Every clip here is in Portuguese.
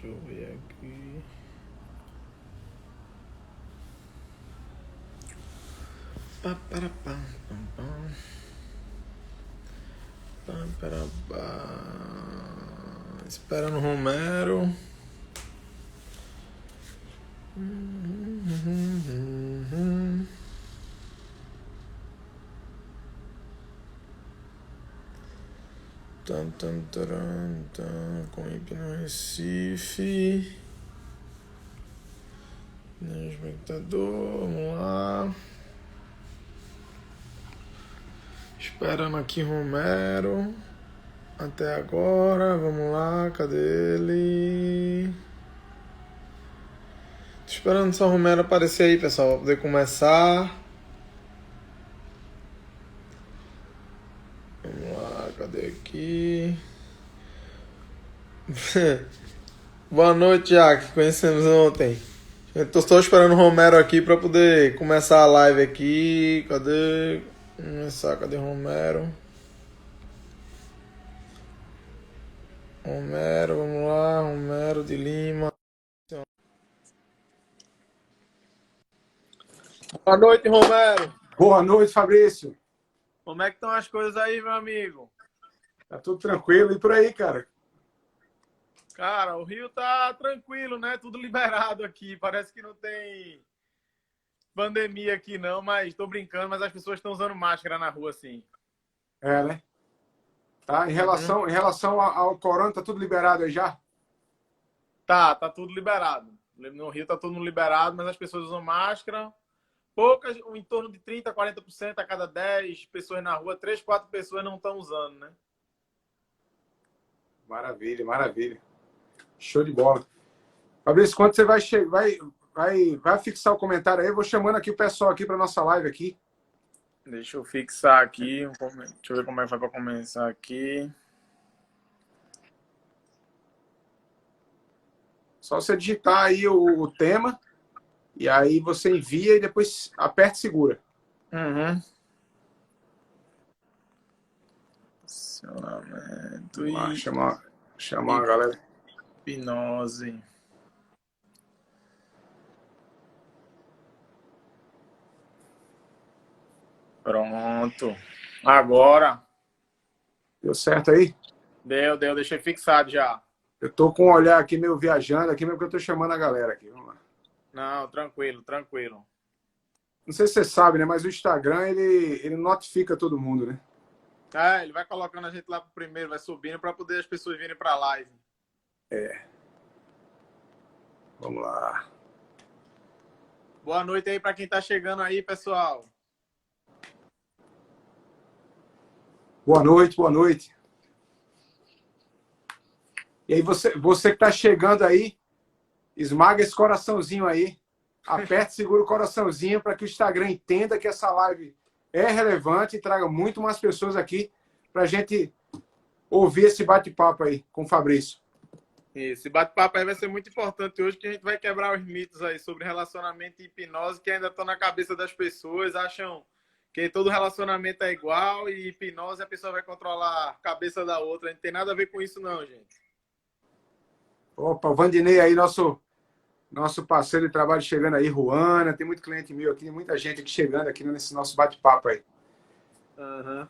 Deixa eu ver aqui. Pá, para, pá, pam, pam. Pá, para, pá. Espera no Romero. Tan, tan, taran, tan, com IP no Recife. Espectador, vamos lá. Esperando aqui Romero. Até agora, vamos lá, cadê ele? Tô esperando só o Romero aparecer aí, pessoal, pra poder começar. Vamos lá, cadê aqui? Boa noite, Jack. Conhecemos ontem. Eu tô só esperando o Romero aqui pra poder começar a live aqui. Cadê? Começar, cadê o Romero? Romero, vamos lá, Romero de Lima. Boa noite, Romero. Boa noite, Fabrício. Como é que estão as coisas aí, meu amigo? Tá tudo tranquilo? E por aí, cara? Cara, o Rio tá tranquilo, né? Tudo liberado aqui. Parece que não tem pandemia aqui, não, mas tô brincando, mas as pessoas estão usando máscara na rua, sim. É, né? Tá, em relação ao corona, tá tudo liberado aí já? Tá tudo liberado. No Rio tá tudo liberado, mas as pessoas usam máscara. Poucas, em torno de 30, 40% a cada 10 pessoas na rua, 3, 4 pessoas não estão usando, né? Maravilha, maravilha. Show de bola. Fabrício, quando você vai fixar o comentário aí, eu vou chamando aqui o pessoal aqui para nossa live aqui. Deixa eu fixar aqui. Deixa eu ver como é que vai para começar aqui. Só você digitar aí o tema e aí você envia e depois aperta e segura. Uhum. Funcionamento Vamos lá, e chamar a galera. hipnose. Pronto. Agora. Deu certo aí? Deu. Deixei fixado já. Eu tô com um olhar aqui meio viajando aqui, mesmo que eu tô chamando a galera aqui. Vamos lá. Não, tranquilo. Não sei se você sabe, né? Mas o Instagram, ele notifica todo mundo, né? É, ele vai colocando a gente lá pro primeiro, vai subindo para poder as pessoas virem pra live. É. Vamos lá. Boa noite aí para quem tá chegando aí, pessoal. Boa noite, boa noite. E aí, você que tá chegando aí, esmaga esse coraçãozinho aí. Aperta e segura o coraçãozinho para que o Instagram entenda que essa live é relevante e traga muito mais pessoas aqui para a gente ouvir esse bate-papo aí com o Fabrício. Esse bate-papo aí vai ser muito importante hoje, que a gente vai quebrar os mitos aí sobre relacionamento e hipnose que ainda estão na cabeça das pessoas, acham que todo relacionamento é igual e hipnose a pessoa vai controlar a cabeça da outra. Não tem nada a ver com isso não, gente. Opa, o Vandinei aí, nosso parceiro de trabalho chegando aí, Ruana, tem muito cliente meu aqui, muita gente aqui chegando aqui nesse nosso bate-papo aí. Uhum.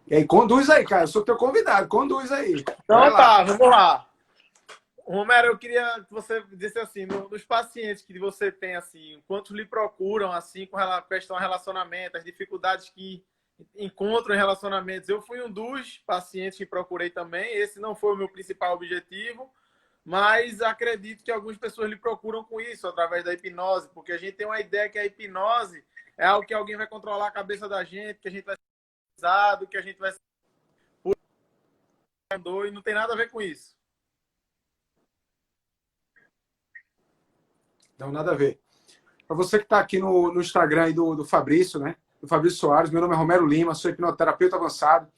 E aí, conduz aí, cara, eu sou teu convidado, conduz aí. Então tá, vamos lá. Romero, eu queria que você disse assim, nos pacientes que você tem, assim, quantos lhe procuram, assim, com a questão do relacionamento, as dificuldades que encontram em relacionamentos. Eu fui um dos pacientes que procurei também, esse não foi o meu principal objetivo, mas acredito que algumas pessoas lhe procuram com isso, através da hipnose, porque a gente tem uma ideia que a hipnose é algo que alguém vai controlar a cabeça da gente, que a gente vai ser usado, que a gente vai ser e não tem nada a ver com isso. Não, nada a ver. Para você que está aqui no Instagram aí do Fabrício, né? Do Fabrício Soares, meu nome é Romero Lima, sou hipnoterapeuta avançado.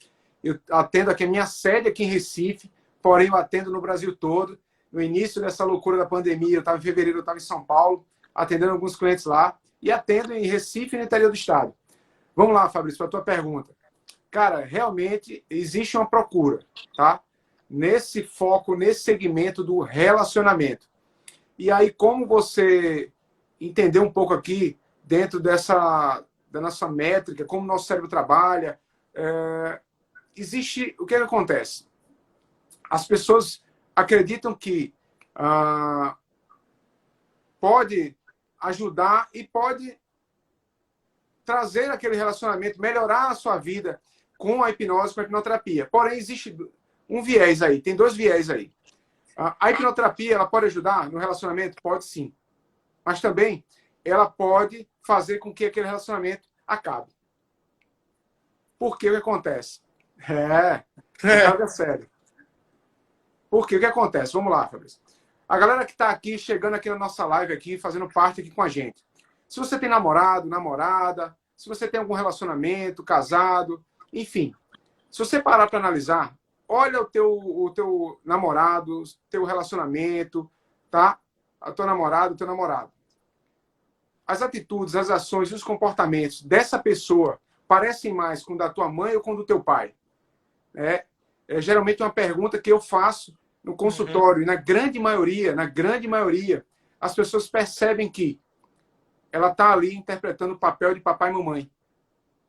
Eu atendo aqui a minha sede aqui em Recife, porém eu atendo no Brasil todo. No início dessa loucura da pandemia, eu estava em fevereiro, eu estava em São Paulo, atendendo alguns clientes lá, e atendo em Recife e no interior do estado. Vamos lá, Fabrício, para a tua pergunta. Cara, realmente existe uma procura, tá? nesse foco, nesse segmento do relacionamento. E aí, como você entender um pouco aqui, dentro da nossa métrica, como o nosso cérebro trabalha, existe... O que acontece? As pessoas acreditam que pode ajudar e pode trazer aquele relacionamento, melhorar a sua vida com a hipnose, com a hipnoterapia. Porém, existe um viés aí, tem dois viés aí. A hipnoterapia, ela pode ajudar no relacionamento? Pode sim. Mas também, ela pode fazer com que aquele relacionamento acabe. Por que o que acontece? É sério. Por quê? O que acontece? Vamos lá, Fabrício. A galera que está aqui, chegando aqui na nossa live, aqui, fazendo parte aqui com a gente. Se você tem namorado, namorada, se você tem algum relacionamento, casado, enfim. Se você parar para analisar, olha o teu namorado, teu relacionamento, tá? A tua namorada, o teu namorado. As atitudes, as ações e os comportamentos dessa pessoa parecem mais com o da tua mãe ou com o do teu pai? É geralmente uma pergunta que eu faço no consultório. E na grande maioria, as pessoas percebem que ela está ali interpretando o papel de papai e mamãe.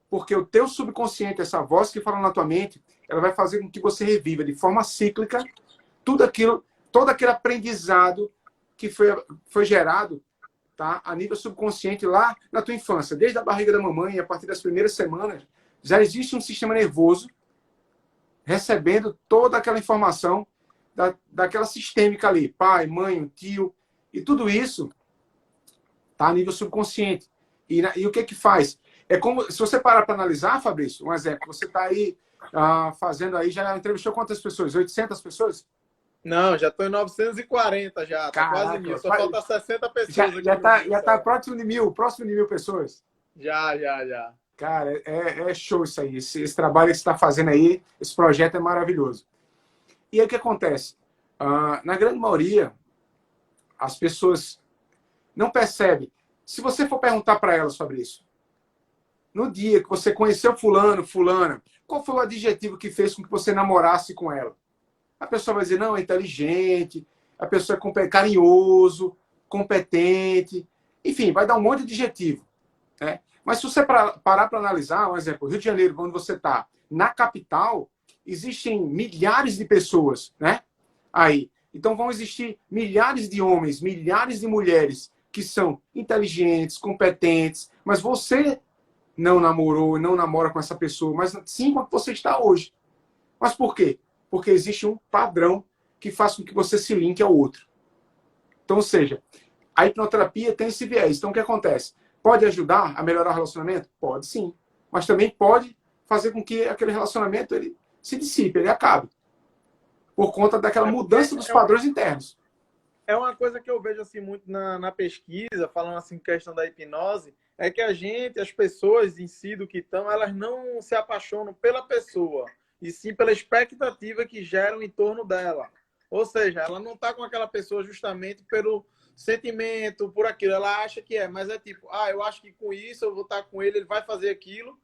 Porque o teu subconsciente, essa voz que fala na tua mente, ela vai fazer com que você reviva de forma cíclica tudo aquilo, todo aquele aprendizado que foi gerado, tá, a nível subconsciente lá na tua infância. Desde a barriga da mamãe, a partir das primeiras semanas, já existe um sistema nervoso recebendo toda aquela informação daquela sistêmica ali. Pai, mãe, tio. E tudo isso está a nível subconsciente. E o que que faz? É como, se você parar para analisar, Fabrício, um exemplo, você está aí fazendo aí, já entrevistou quantas pessoas? 800 pessoas? Não, já estou em 940 já, tá quase 1.000. Só falta 60 pessoas aqui. Já está próximo de 1.000 pessoas. Já. Cara, é show isso aí. Esse trabalho que você está fazendo aí, esse projeto é maravilhoso. E aí o que acontece? Na grande maioria, as pessoas não percebem. Se você for perguntar para elas sobre isso, no dia que você conheceu fulano, fulana, qual foi o adjetivo que fez com que você namorasse com ela? A pessoa vai dizer, não, é inteligente, a pessoa é carinhoso, competente, enfim, vai dar um monte de adjetivo, né? Mas se você parar para analisar, um exemplo, Rio de Janeiro, quando você está na capital, existem milhares de pessoas, né? Aí. Então vão existir milhares de homens, milhares de mulheres que são inteligentes, competentes, mas você não namorou, não namora com essa pessoa, mas sim com a que você está hoje. Mas por quê? Porque existe um padrão que faz com que você se linke ao outro. Então, ou seja, a hipnoterapia tem esse viés. Então, o que acontece? Pode ajudar a melhorar o relacionamento? Pode sim. Mas também pode fazer com que aquele relacionamento ele se dissipe, ele acabe. Por conta daquela mudança dos padrões internos. É uma coisa que eu vejo assim muito na pesquisa, falando assim questão da hipnose, é que as pessoas em si do que estão, elas não se apaixonam pela pessoa, e sim pela expectativa que geram em torno dela. Ou seja, ela não está com aquela pessoa justamente pelo sentimento, por aquilo. Ela acha que mas é tipo, eu acho que com isso eu vou estar com ele, ele vai fazer aquilo.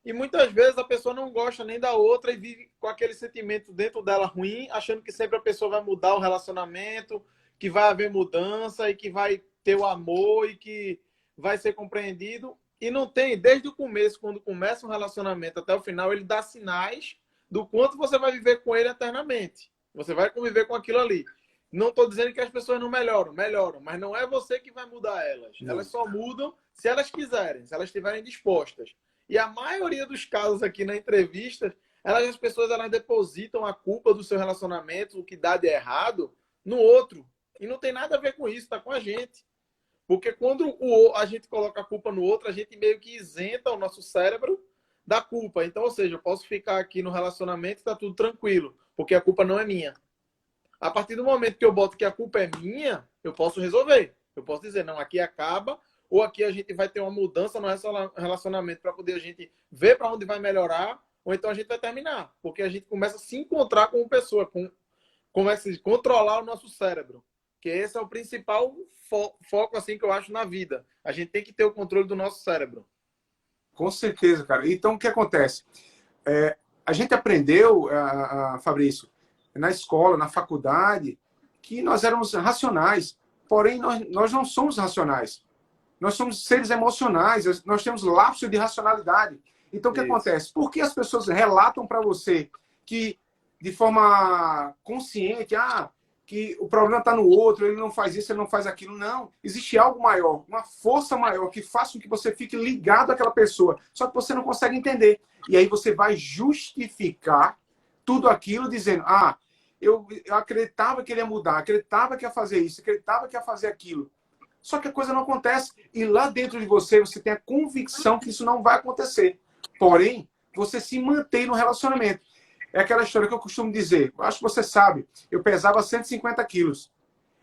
E muitas vezes a pessoa não gosta nem da outra e vive com aquele sentimento dentro dela ruim, achando que sempre a pessoa vai mudar o relacionamento, que vai haver mudança e que vai ter o amor e que vai ser compreendido. E não tem, desde o começo, quando começa um relacionamento até o final, ele dá sinais do quanto você vai viver com ele eternamente. Você vai conviver com aquilo ali. Não estou dizendo que as pessoas não melhoram, mas não é você que vai mudar elas. Elas só mudam se elas quiserem, se elas estiverem dispostas. E a maioria dos casos aqui na entrevista, as pessoas depositam a culpa do seu relacionamento, o que dá de errado, no outro. E não tem nada a ver com isso, está com a gente. Porque quando a gente coloca a culpa no outro, a gente meio que isenta o nosso cérebro da culpa. Então, ou seja, eu posso ficar aqui no relacionamento e está tudo tranquilo, porque a culpa não é minha. A partir do momento que eu boto que a culpa é minha, eu posso resolver. Eu posso dizer, não, aqui acaba, ou aqui a gente vai ter uma mudança no relacionamento para poder a gente ver para onde vai melhorar, ou então a gente vai terminar. Porque a gente começa a se encontrar como pessoa, começa a controlar o nosso cérebro. Que esse é o principal foco assim, que eu acho na vida. A gente tem que ter o controle do nosso cérebro. Com certeza, cara. Então, o que acontece? A gente aprendeu, Fabrício, na escola, na faculdade, que nós éramos racionais. Porém, nós não somos racionais. Nós somos seres emocionais, nós temos lapso de racionalidade. Então, o que acontece? Por que as pessoas relatam para você que, de forma consciente, que o problema está no outro, ele não faz isso, ele não faz aquilo? Não. Existe algo maior, uma força maior que faz com que você fique ligado àquela pessoa, só que você não consegue entender. E aí você vai justificar tudo aquilo dizendo, eu acreditava que ele ia mudar, acreditava que ia fazer isso, acreditava que ia fazer aquilo. Só que a coisa não acontece. E lá dentro de você, você tem a convicção que isso não vai acontecer. Porém, você se mantém no relacionamento. É aquela história que eu costumo dizer. Acho que você sabe. Eu pesava 150 quilos.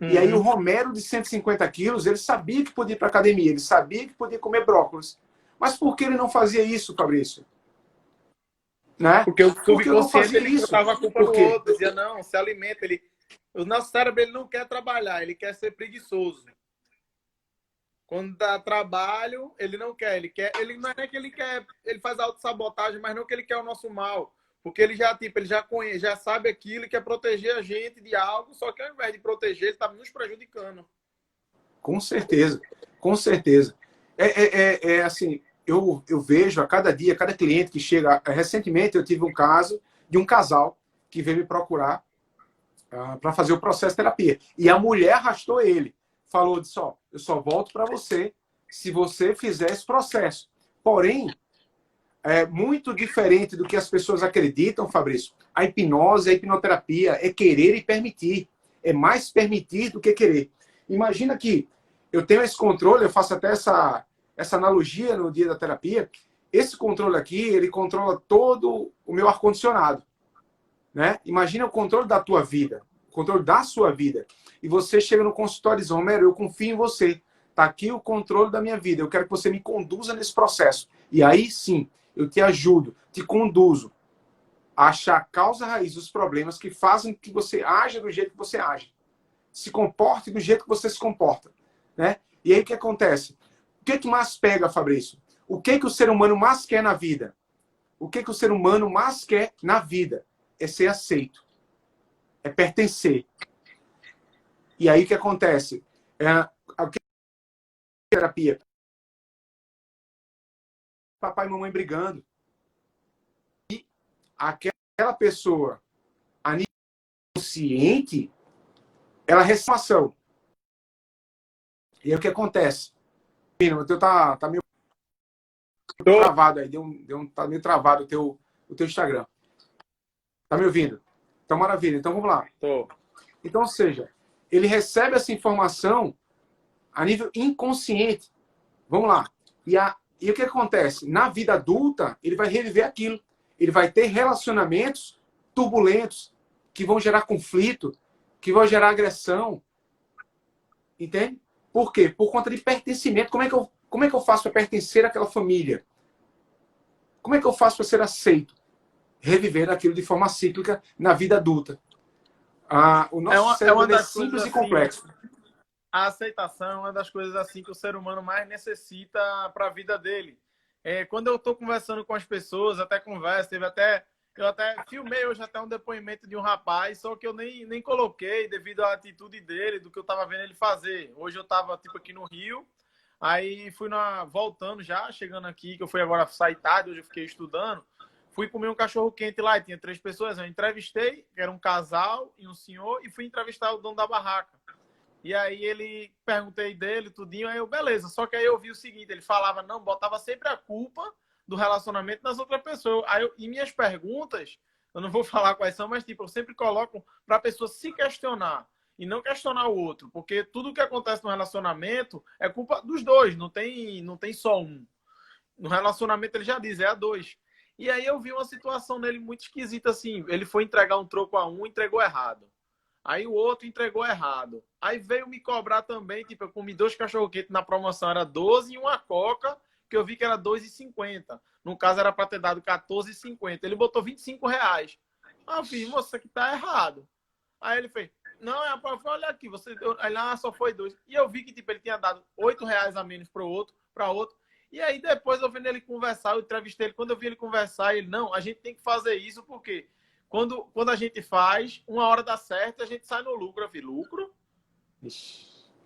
E aí o Romero de 150 quilos, ele sabia que podia ir para academia. Ele sabia que podia comer brócolis. Mas por que ele não fazia isso, Fabrício? Né? Porque o Porque eu não subconsciente fazia ele isso. botava a culpa no outro. Dizia, não, se alimenta. O nosso cérebro ele não quer trabalhar. Ele quer ser preguiçoso. Quando dá trabalho, ele não quer. Ele não é que ele quer, ele faz autossabotagem, mas não que ele quer o nosso mal. Porque ele já conhece, já sabe aquilo e quer proteger a gente de algo, só que ao invés de proteger, ele está nos prejudicando. Com certeza, com certeza. Assim, eu vejo a cada dia, cada cliente que chega. Recentemente eu tive um caso de um casal que veio me procurar para fazer o processo de terapia. E a mulher arrastou ele. Falou, disse, eu só volto para você se você fizer esse processo. Porém, é muito diferente do que as pessoas acreditam, Fabrício. A hipnose, a hipnoterapia é querer e permitir. É mais permitir do que querer. Imagina que eu tenho esse controle, eu faço até essa analogia no dia da terapia. Esse controle aqui, ele controla todo o meu ar-condicionado. Né? Imagina o controle da tua vida, o controle da sua vida. E você chega no consultório e diz, Romero, eu confio em você. Está aqui o controle da minha vida. Eu quero que você me conduza nesse processo. E aí sim, eu te ajudo, te conduzo a achar a causa raiz dos problemas que fazem que você aja do jeito que você age. Se comporte do jeito que você se comporta. Né? E aí o que acontece? O que mais pega, Fabrício? O que o ser humano mais quer na vida? O que o ser humano mais quer na vida? É ser aceito. É pertencer. E aí o que acontece? O que é terapia? Papai e mamãe brigando. E aquela pessoa, a nível consciente, ela recebe ação. E aí o que acontece? O teu tá meio travado aí. Tá meio travado o teu Instagram. Tá me ouvindo? Então, maravilha. Então, vamos lá. Tô. Então, ou seja, ele recebe essa informação a nível inconsciente. Vamos lá. E o que acontece? Na vida adulta, ele vai reviver aquilo. Ele vai ter relacionamentos turbulentos, que vão gerar conflito, que vão gerar agressão. Entende? Por quê? Por conta de pertencimento. Como é que eu faço para pertencer àquela família? Como é que eu faço para ser aceito? Reviver aquilo de forma cíclica na vida adulta. O nosso cérebro é simples e complexo. A aceitação é uma das coisas assim que o ser humano mais necessita para a vida dele. Quando eu estou conversando com as pessoas, até conversa, eu até filmei hoje até um depoimento de um rapaz, só que eu nem coloquei devido à atitude dele, do que eu estava vendo ele fazer. Hoje eu estava aqui no Rio, aí fui voltando já, chegando aqui, que eu fui agora sair tarde, hoje eu fiquei estudando. Fui comer um cachorro quente lá e tinha 3 pessoas. Eu entrevistei, que era um casal e um senhor, e fui entrevistar o dono da barraca. E aí perguntei dele, tudinho, aí beleza. Só que aí eu vi o seguinte, ele falava, não, botava sempre a culpa do relacionamento nas outras pessoas. E minhas perguntas, eu não vou falar quais são, mas tipo, eu sempre coloco para a pessoa se questionar e não questionar o outro. Porque tudo que acontece no relacionamento é culpa dos dois, não tem só um. No relacionamento ele já diz, é a dois. E aí eu vi uma situação nele muito esquisita assim. Ele foi entregar um troco a um, entregou errado. Aí o outro entregou errado. Aí veio me cobrar também, tipo, eu comi 2 cachorro-quentes na promoção, era 12 e uma coca, que eu vi que era R$2,50. No caso era para ter dado R$14,50. Ele botou R$25. Aí eu fiz, moça, isso aqui tá errado. Aí ele fez, não, olha aqui, você deu. Aí lá só foi 2. E eu vi que tipo, ele tinha dado R$8 a menos para outro. E aí depois eu vendo ele conversar, eu entrevistei ele, quando eu vi ele conversar, ele, não, a gente tem que fazer isso porque Quando a gente faz, uma hora dá certo e a gente sai no lucro. Eu fiz, lucro?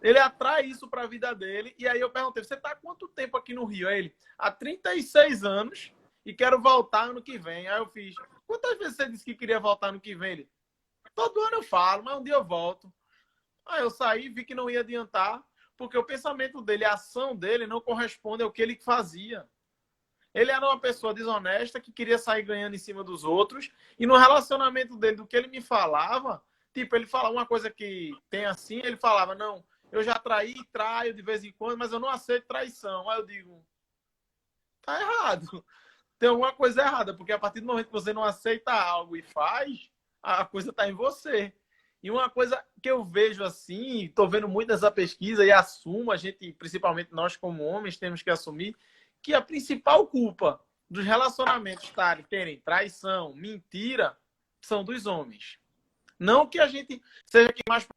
Ele atrai isso para a vida dele. E aí eu perguntei, você está há quanto tempo aqui no Rio? Aí ele, há 36 anos e quero voltar ano que vem. Aí eu fiz, quantas vezes você disse que queria voltar ano que vem? Ele, todo ano eu falo, mas um dia eu volto. Aí eu saí, vi que não ia adiantar, porque o pensamento dele, a ação dele não corresponde ao que ele fazia. Ele era uma pessoa desonesta que queria sair ganhando em cima dos outros. E no relacionamento dele, do que ele me falava, tipo, ele falava uma coisa que tem assim, ele falava, não, eu já traio de vez em quando, mas eu não aceito traição. Aí eu digo, tá errado. Tem alguma coisa errada, porque a partir do momento que você não aceita algo e faz, a coisa tá em você. E uma coisa que eu vejo assim, estou vendo muito nessa pesquisa e assumo, a gente, principalmente nós como homens, temos que assumir que a principal culpa dos relacionamentos terem traição, mentira, são dos homens. Não que a gente seja quem mais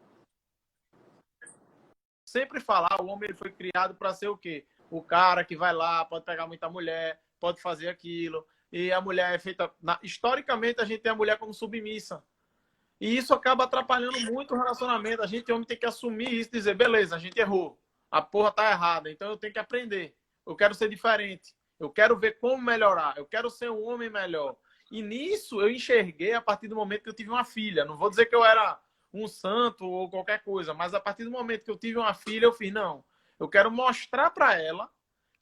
sempre falar, o homem ele foi criado para ser o quê? O cara que vai lá, pode pegar muita mulher, pode fazer aquilo, e a mulher é feita... Historicamente, a gente tem a mulher como submissa. E isso acaba atrapalhando muito o relacionamento. A gente, homem, tem que assumir isso, dizer, beleza, a gente errou, a porra tá errada, então eu tenho que aprender. Eu quero ser diferente. Eu quero ver como melhorar. Eu quero ser um homem melhor. E nisso eu enxerguei a partir do momento que eu tive uma filha. Não vou dizer que eu era um santo ou qualquer coisa, mas a partir do momento que eu tive uma filha, eu fiz, não. Eu quero mostrar para ela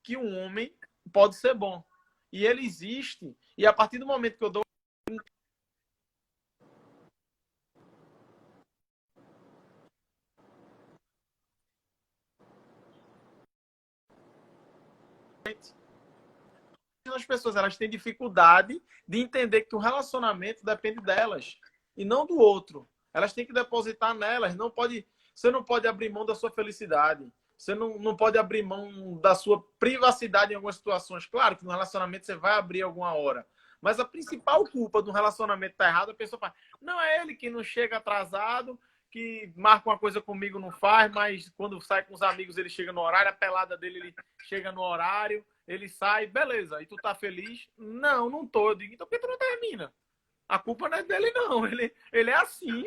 que um homem pode ser bom. E ele existe. E a partir do momento que eu dou as pessoas elas têm dificuldade de entender que o relacionamento depende delas e não do outro. Elas têm que depositar nelas. Você não pode abrir mão da sua felicidade. Você não pode abrir mão da sua privacidade em algumas situações. Claro que no relacionamento você vai abrir alguma hora. Mas a principal culpa do relacionamento estar errado, a pessoa fala, não é ele que não chega atrasado, que marca uma coisa comigo não faz, mas quando sai com os amigos ele chega no horário, a pelada dele ele chega no horário, ele sai, beleza, e tu tá feliz? Não, não tô. Eu digo, então por que tu não termina? A culpa não é dele, não. Ele é assim.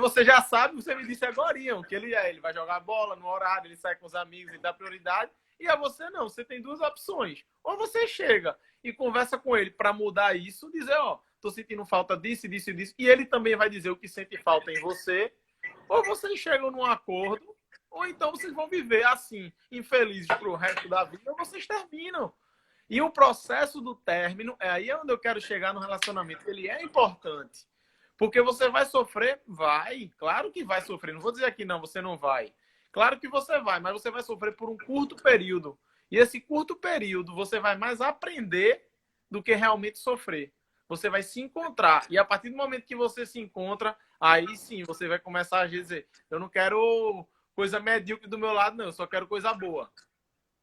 Você já sabe, você me disse agora, que ele é. Ele vai jogar bola no horário, ele sai com os amigos e dá prioridade. E a você não. Você tem duas opções. Ou você chega e conversa com ele para mudar isso, dizer, ó, tô sentindo falta disso, disso e disso. E ele também vai dizer o que sente falta em você. Ou vocês chegam num acordo, ou então vocês vão viver assim, infelizes pro resto da vida, ou vocês terminam. E o processo do término, é aí onde eu quero chegar no relacionamento. Ele é importante. Porque você vai sofrer? Vai. Claro que vai sofrer. Não vou dizer aqui, não, você não vai. Claro que você vai, mas você vai sofrer por um curto período. E esse curto período, você vai mais aprender do que realmente sofrer. Você vai se encontrar. E a partir do momento que você se encontra, aí sim, você vai começar a dizer, eu não quero coisa medíocre do meu lado, não. Eu só quero coisa boa.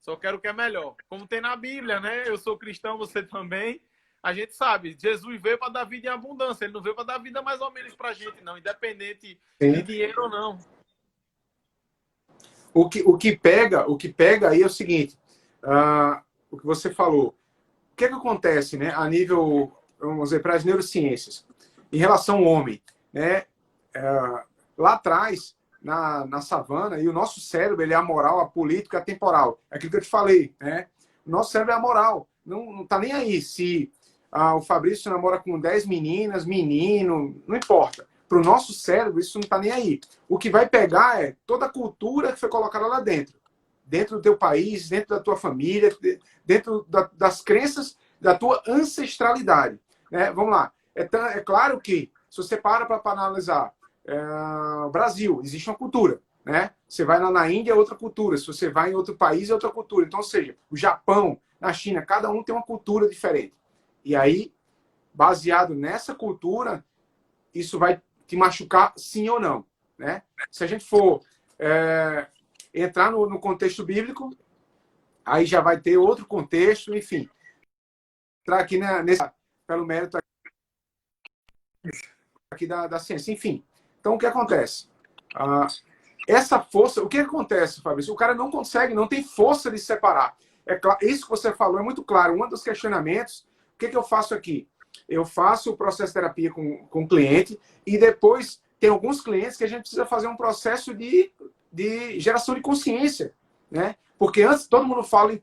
Só quero o que é melhor. Como tem na Bíblia, né? Eu sou cristão, você também. A gente sabe, Jesus veio para dar vida em abundância. Ele não veio para dar vida mais ou menos para a gente, não. Independente de dinheiro ou não. O que pega aí é o seguinte. O que você falou. O que é que acontece, né? A nível, vamos dizer, para as neurociências. Em relação ao homem, né? Lá atrás, na savana, e o nosso cérebro ele é amoral, apolítico e atemporal. É aquilo que eu te falei, né? O nosso cérebro é amoral. Não tá nem aí se o Fabrício namora com 10 meninas, menino, não importa. Para o nosso cérebro, isso não tá nem aí. O que vai pegar é toda a cultura que foi colocada lá dentro. Dentro do teu país, dentro da tua família, dentro das crenças da tua ancestralidade. Né? Vamos lá. É claro que, se você para analisar, Brasil, existe uma cultura, né? Você vai lá na Índia, é outra cultura. Se você vai em outro país, é outra cultura. Então, ou seja, o Japão, na China, cada um tem uma cultura diferente. E aí, baseado nessa cultura, isso vai te machucar sim ou não, né? Se a gente for entrar no contexto bíblico, aí já vai ter outro contexto, enfim. Entrar aqui pelo mérito aqui da ciência, enfim. Então, o que acontece? Essa força, o que acontece, Fabrício? O cara não consegue, não tem força de separar. Isso que você falou é muito claro. Um dos questionamentos, o que eu faço aqui? Eu faço o processo de terapia com o cliente e depois tem alguns clientes que a gente precisa fazer um processo de geração de consciência, né? Porque antes todo mundo fala em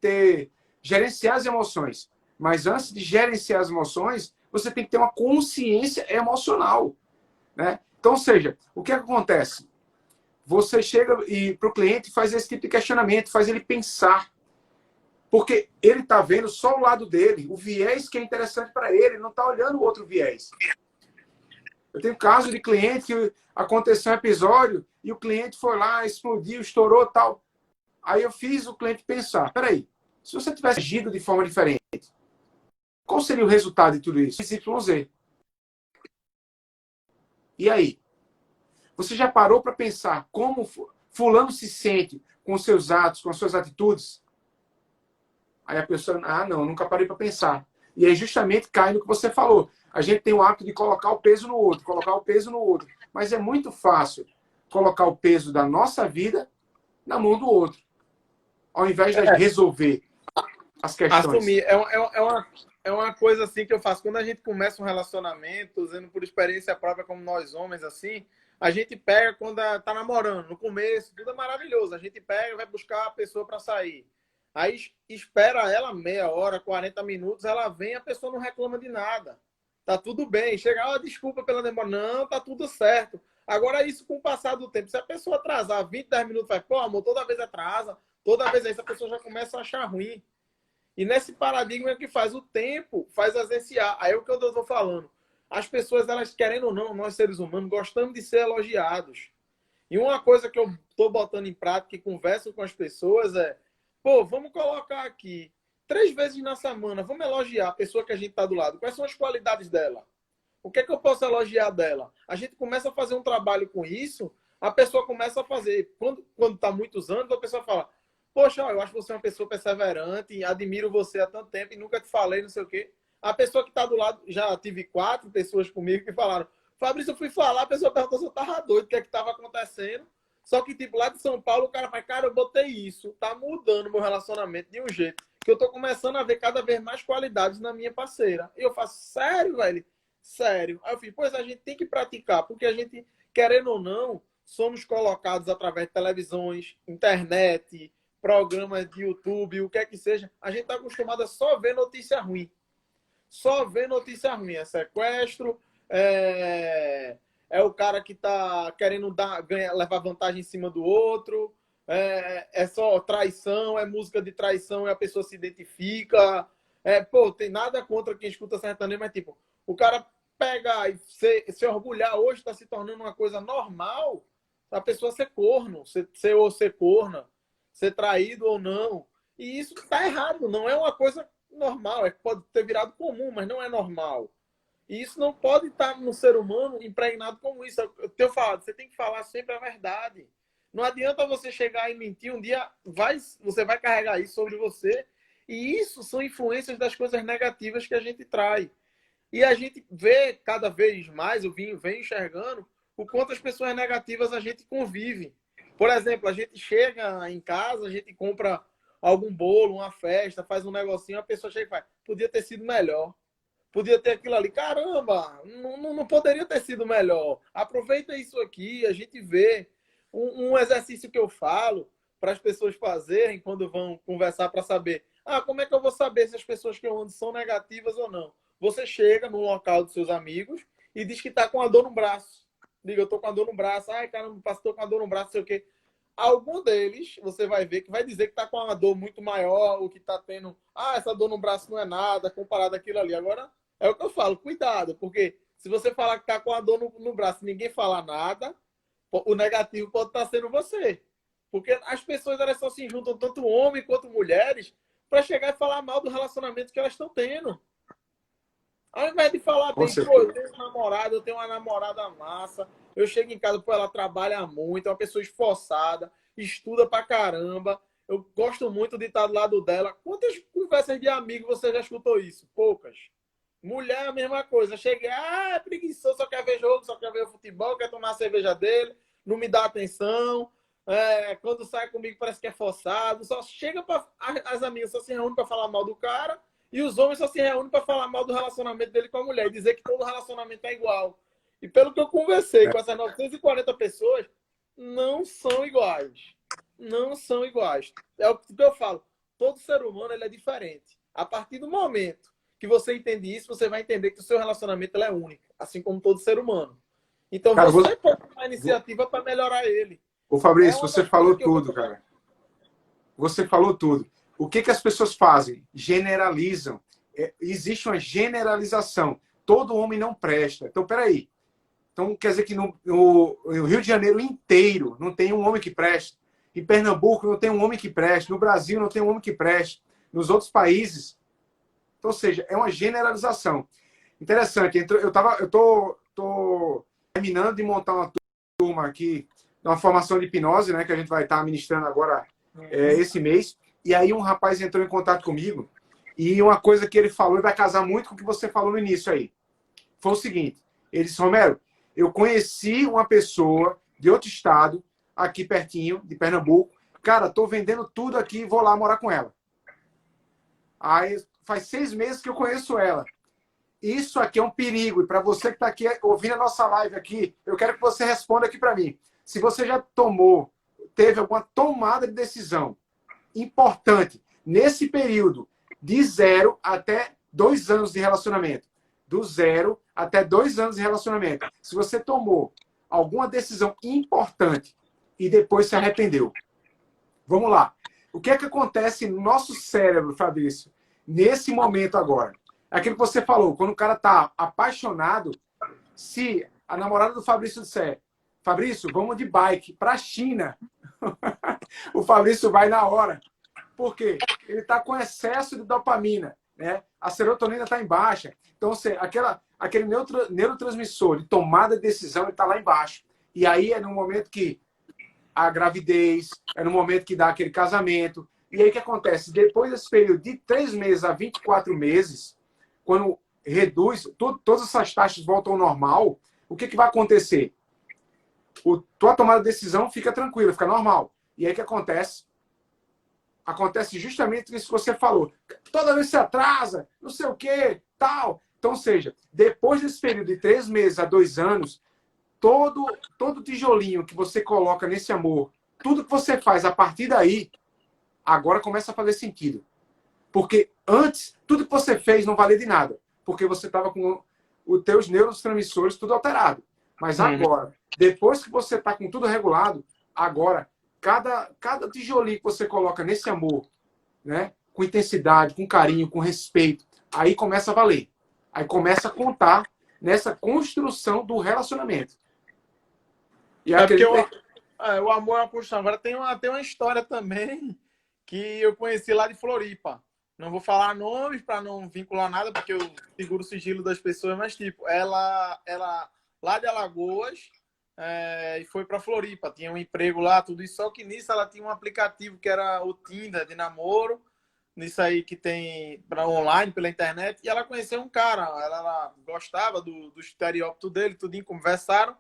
gerenciar as emoções, mas antes de gerenciar as emoções, você tem que ter uma consciência emocional, né? Então, ou seja, o que acontece? Você chega para o cliente e faz esse tipo de questionamento, faz ele pensar. Porque ele está vendo só o lado dele, o viés que é interessante para ele, não está olhando o outro viés. Eu tenho caso de cliente que aconteceu um episódio e o cliente foi lá, explodiu, estourou tal. Aí eu fiz o cliente pensar, peraí, se você tivesse agido de forma diferente, qual seria o resultado de tudo isso? XYZ. E aí? Você já parou para pensar como fulano se sente com os seus atos, com as suas atitudes? Aí a pessoa, não, nunca parei para pensar. E aí justamente cai no que você falou. A gente tem o hábito de colocar o peso no outro, colocar o peso no outro. Mas é muito fácil colocar o peso da nossa vida na mão do outro, ao invés de resolver as questões. Assumir. É uma coisa assim que eu faço. Quando a gente começa um relacionamento, usando por experiência própria, como nós homens, assim, a gente pega quando tá namorando. No começo, tudo é maravilhoso. A gente pega e vai buscar a pessoa para sair. Aí espera ela meia hora, 40 minutos, ela vem, a pessoa não reclama de nada. Tá tudo bem. Chega, desculpa pela demora. Não, tá tudo certo. Agora, isso com o passar do tempo. Se a pessoa atrasar 20, 10 minutos, vai, pô, amor, toda vez atrasa, toda vez isso, a pessoa já começa a achar ruim. E nesse paradigma que faz o tempo, faz agenciar. Aí é o que eu estou falando. As pessoas, elas querendo ou não, nós seres humanos, gostamos de ser elogiados. E uma coisa que eu estou botando em prática e converso com as pessoas é, pô, vamos colocar aqui 3 vezes na semana, vamos elogiar a pessoa que a gente está do lado. Quais são as qualidades dela? O que é que eu posso elogiar dela? A gente começa a fazer um trabalho com isso, a pessoa começa a fazer. Quando está muitos anos, a pessoa fala, poxa, eu acho você uma pessoa perseverante, admiro você há tanto tempo e nunca te falei, não sei o quê. A pessoa que está do lado, já tive 4 pessoas comigo que falaram, Fabrício, eu fui falar, a pessoa perguntou se eu estava doido, o que é que estava acontecendo. Só que, tipo, lá de São Paulo, o cara fala, cara, eu botei isso, tá mudando o meu relacionamento de um jeito que eu tô começando a ver cada vez mais qualidades na minha parceira. E eu faço, sério, velho? Sério. Aí eu fiz, pois a gente tem que praticar, porque a gente, querendo ou não, somos colocados através de televisões, internet, programas de YouTube, o que é que seja. A gente tá acostumado a só ver notícia ruim. Só ver notícia ruim. É sequestro, é o cara que tá querendo levar vantagem em cima do outro, é só traição, é música de traição e a pessoa se identifica. Pô, tem nada contra quem escuta sertanejo, mas tipo, o cara pega e se orgulhar hoje está se tornando uma coisa normal, a pessoa ser corno, ser corna, ser traído ou não. E isso está errado, não é uma coisa normal, pode ter virado comum, mas não é normal. E isso não pode estar no ser humano impregnado como isso. Eu tenho falado, você tem que falar sempre a verdade. Não adianta você chegar e mentir, um dia você vai carregar isso sobre você. E isso são influências das coisas negativas que a gente traz. E a gente vê cada vem mais, eu venho enxergando, o quanto as pessoas negativas a gente convive. Por exemplo, a gente chega em casa, a gente compra algum bolo, uma festa, faz um negocinho, a pessoa chega e fala, podia ter sido melhor. Podia ter aquilo ali. Caramba, não poderia ter sido melhor. Aproveita isso aqui, a gente vê. Um exercício que eu falo para as pessoas fazerem quando vão conversar para saber, como é que eu vou saber se as pessoas que eu ando são negativas ou não? Você chega no local dos seus amigos e diz que está com a dor no braço. Diga, eu estou com a dor no braço. Ai, caramba, estou com a dor no braço, sei o quê. Algum deles, você vai ver que vai dizer que está com uma dor muito maior, ou que está tendo, essa dor no braço não é nada, comparado àquilo ali. Agora, é o que eu falo, cuidado, porque se você falar que está com a dor no braço e ninguém falar nada, o negativo pode estar sendo você. Porque as pessoas, elas só se juntam, tanto homens quanto mulheres, para chegar e falar mal do relacionamento que elas estão tendo. Ao invés de falar bem, pô, eu tenho um namorado, eu tenho uma namorada massa, eu chego em casa, pô, ela trabalha muito, é uma pessoa esforçada, estuda pra caramba, eu gosto muito de estar do lado dela. Quantas conversas de amigo você já escutou isso? Poucas. Mulher, a mesma coisa. Cheguei, é preguiçoso, só quer ver jogo, só quer ver futebol, quer tomar a cerveja dele, não me dá atenção. Quando sai comigo parece que é forçado. Só chega para as amigas, só se reúnem para falar mal do cara E os homens só se reúnem para falar mal do relacionamento dele com a mulher e dizer que todo relacionamento é igual. E pelo que eu conversei com essas 940 pessoas, não são iguais. Não são iguais. É o que eu falo. Todo ser humano ele é diferente. A partir do momento que você entende isso, você vai entender que o seu relacionamento ele é único, assim como todo ser humano. Então Cara, você pode tomar iniciativa para melhorar ele. Ô É Fabrício, uma você das coisas falou que eu vou tudo, cara. Você falou tudo. O que que as pessoas fazem? Generalizam. Existe uma generalização. Todo homem não presta. Então, peraí. Então, quer dizer que no Rio de Janeiro inteiro não tem um homem que presta. Em Pernambuco não tem um homem que presta. No Brasil não tem um homem que presta. Nos outros países. Então, ou seja, é uma generalização. Interessante. Eu tô terminando de montar uma turma aqui, uma formação de hipnose, né, que a gente vai estar ministrando agora esse mês. E aí um rapaz entrou em contato comigo e uma coisa que ele falou, e vai casar muito com o que você falou no início aí, foi o seguinte: ele disse, Romero, eu conheci uma pessoa de outro estado, aqui pertinho, de Pernambuco. Cara, tô vendendo tudo aqui e vou lá morar com ela. Aí faz 6 meses que eu conheço ela. Isso aqui é um perigo. E para você que está aqui ouvindo a nossa live aqui, eu quero que você responda aqui para mim. Se você já teve alguma tomada de decisão importante nesse período de 0 até 2 anos de relacionamento. Do 0 até 2 anos de relacionamento. Se você tomou alguma decisão importante e depois se arrependeu. Vamos lá. O que é que acontece no nosso cérebro, Fabrício, nesse momento agora? Aquilo que você falou, quando o cara tá apaixonado, se a namorada do Fabrício disser, Fabrício, vamos de bike para a China, o Fabrício vai na hora. Por quê? Ele está com excesso de dopamina, né? A serotonina está em baixa. Então, aquele neurotransmissor de tomada de decisão está lá embaixo. E aí é no momento que a gravidez, é no momento que dá aquele casamento. E aí o que acontece? Depois desse período de 3 meses a 24 meses, quando reduz, todas essas taxas voltam ao normal, o que vai acontecer? Tua tomada de decisão fica tranquila, fica normal. E aí o que acontece? Acontece justamente isso que você falou. Toda vez se atrasa, não sei o quê, tal. Então, ou seja, depois desse período de 3 meses a 2 anos, todo tijolinho que você coloca nesse amor, tudo que você faz a partir daí, agora começa a fazer sentido. Porque antes, tudo que você fez não valia de nada. Porque você estava com os teus neurotransmissores tudo alterado. Mas agora, depois que você está com tudo regulado, agora, cada tijolinho que você coloca nesse amor, né, com intensidade, com carinho, com respeito, aí começa a valer. Aí começa a contar nessa construção do relacionamento. E porque o amor é uma construção. Agora tem uma história também que eu conheci lá de Floripa. Não vou falar nomes para não vincular nada, porque eu seguro o sigilo das pessoas, mas tipo, ela lá de Alagoas e foi para Floripa. Tinha um emprego lá, tudo isso. Só que nisso ela tinha um aplicativo que era o Tinder de namoro. Nisso aí que tem para online, pela internet. E ela conheceu um cara. Ela gostava do estereótipo dele, tudinho, conversaram.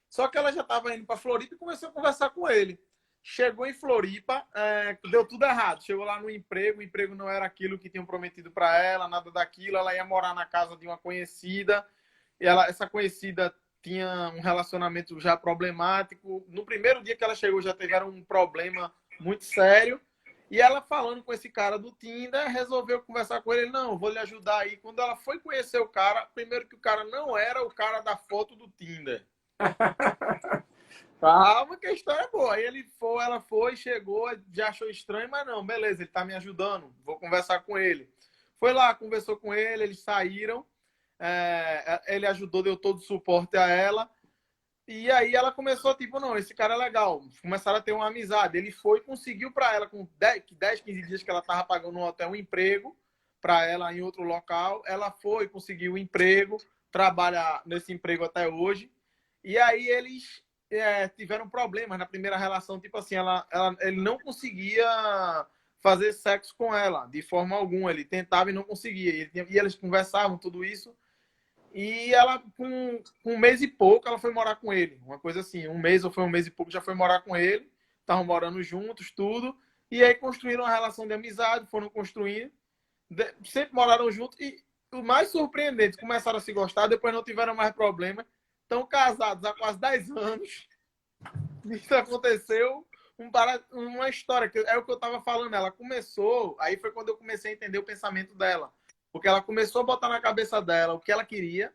Só que ela já estava indo para Floripa e começou a conversar com ele. Chegou em Floripa, deu tudo errado. Chegou lá no emprego, o emprego não era aquilo que tinham prometido para ela, nada daquilo. Ela ia morar na casa de uma conhecida. E essa conhecida tinha um relacionamento já problemático. No primeiro dia que ela chegou, já tiveram um problema muito sério. E ela falando com esse cara do Tinder, resolveu conversar com ele. Não, vou lhe ajudar aí. Quando ela foi conhecer o cara, primeiro que o cara não era o cara da foto do Tinder. Calma que a história é boa. Aí ela foi, chegou, já achou estranho, mas não, beleza, ele tá me ajudando, vou conversar com ele. Foi lá, conversou com ele, eles saíram, ele ajudou, deu todo o suporte a ela. E aí ela começou, tipo, não, esse cara é legal. Começaram a ter uma amizade. Ele foi e conseguiu para ela, com 10, 15 dias que ela tava pagando no hotel, um emprego para ela em outro local. Ela foi, conseguiu um emprego, trabalha nesse emprego até hoje. E aí eles tiveram problemas na primeira relação, tipo assim, ele não conseguia fazer sexo com ela, de forma alguma. Ele tentava e não conseguia. E eles conversavam, tudo isso. E ela, com 1 mês e pouco, ela foi morar com ele. Uma coisa assim, 1 mês ou foi 1 mês e pouco, já foi morar com ele. Estavam morando juntos, tudo. E aí construíram uma relação de amizade, foram construindo. sempre moraram juntos e o mais surpreendente, começaram a se gostar, depois não tiveram mais problema. Estão casados há quase 10 anos. Isso aconteceu uma história, que é o que eu estava falando. Ela começou, aí foi quando eu comecei a entender o pensamento dela. Porque ela começou a botar na cabeça dela o que ela queria,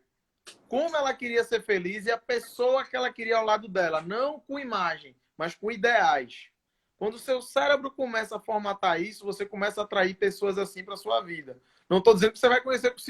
como ela queria ser feliz e a pessoa que ela queria ao lado dela. Não com imagem, mas com ideais. Quando o seu cérebro começa a formatar isso, você começa a atrair pessoas assim para sua vida. Não estou dizendo que você vai conhecer por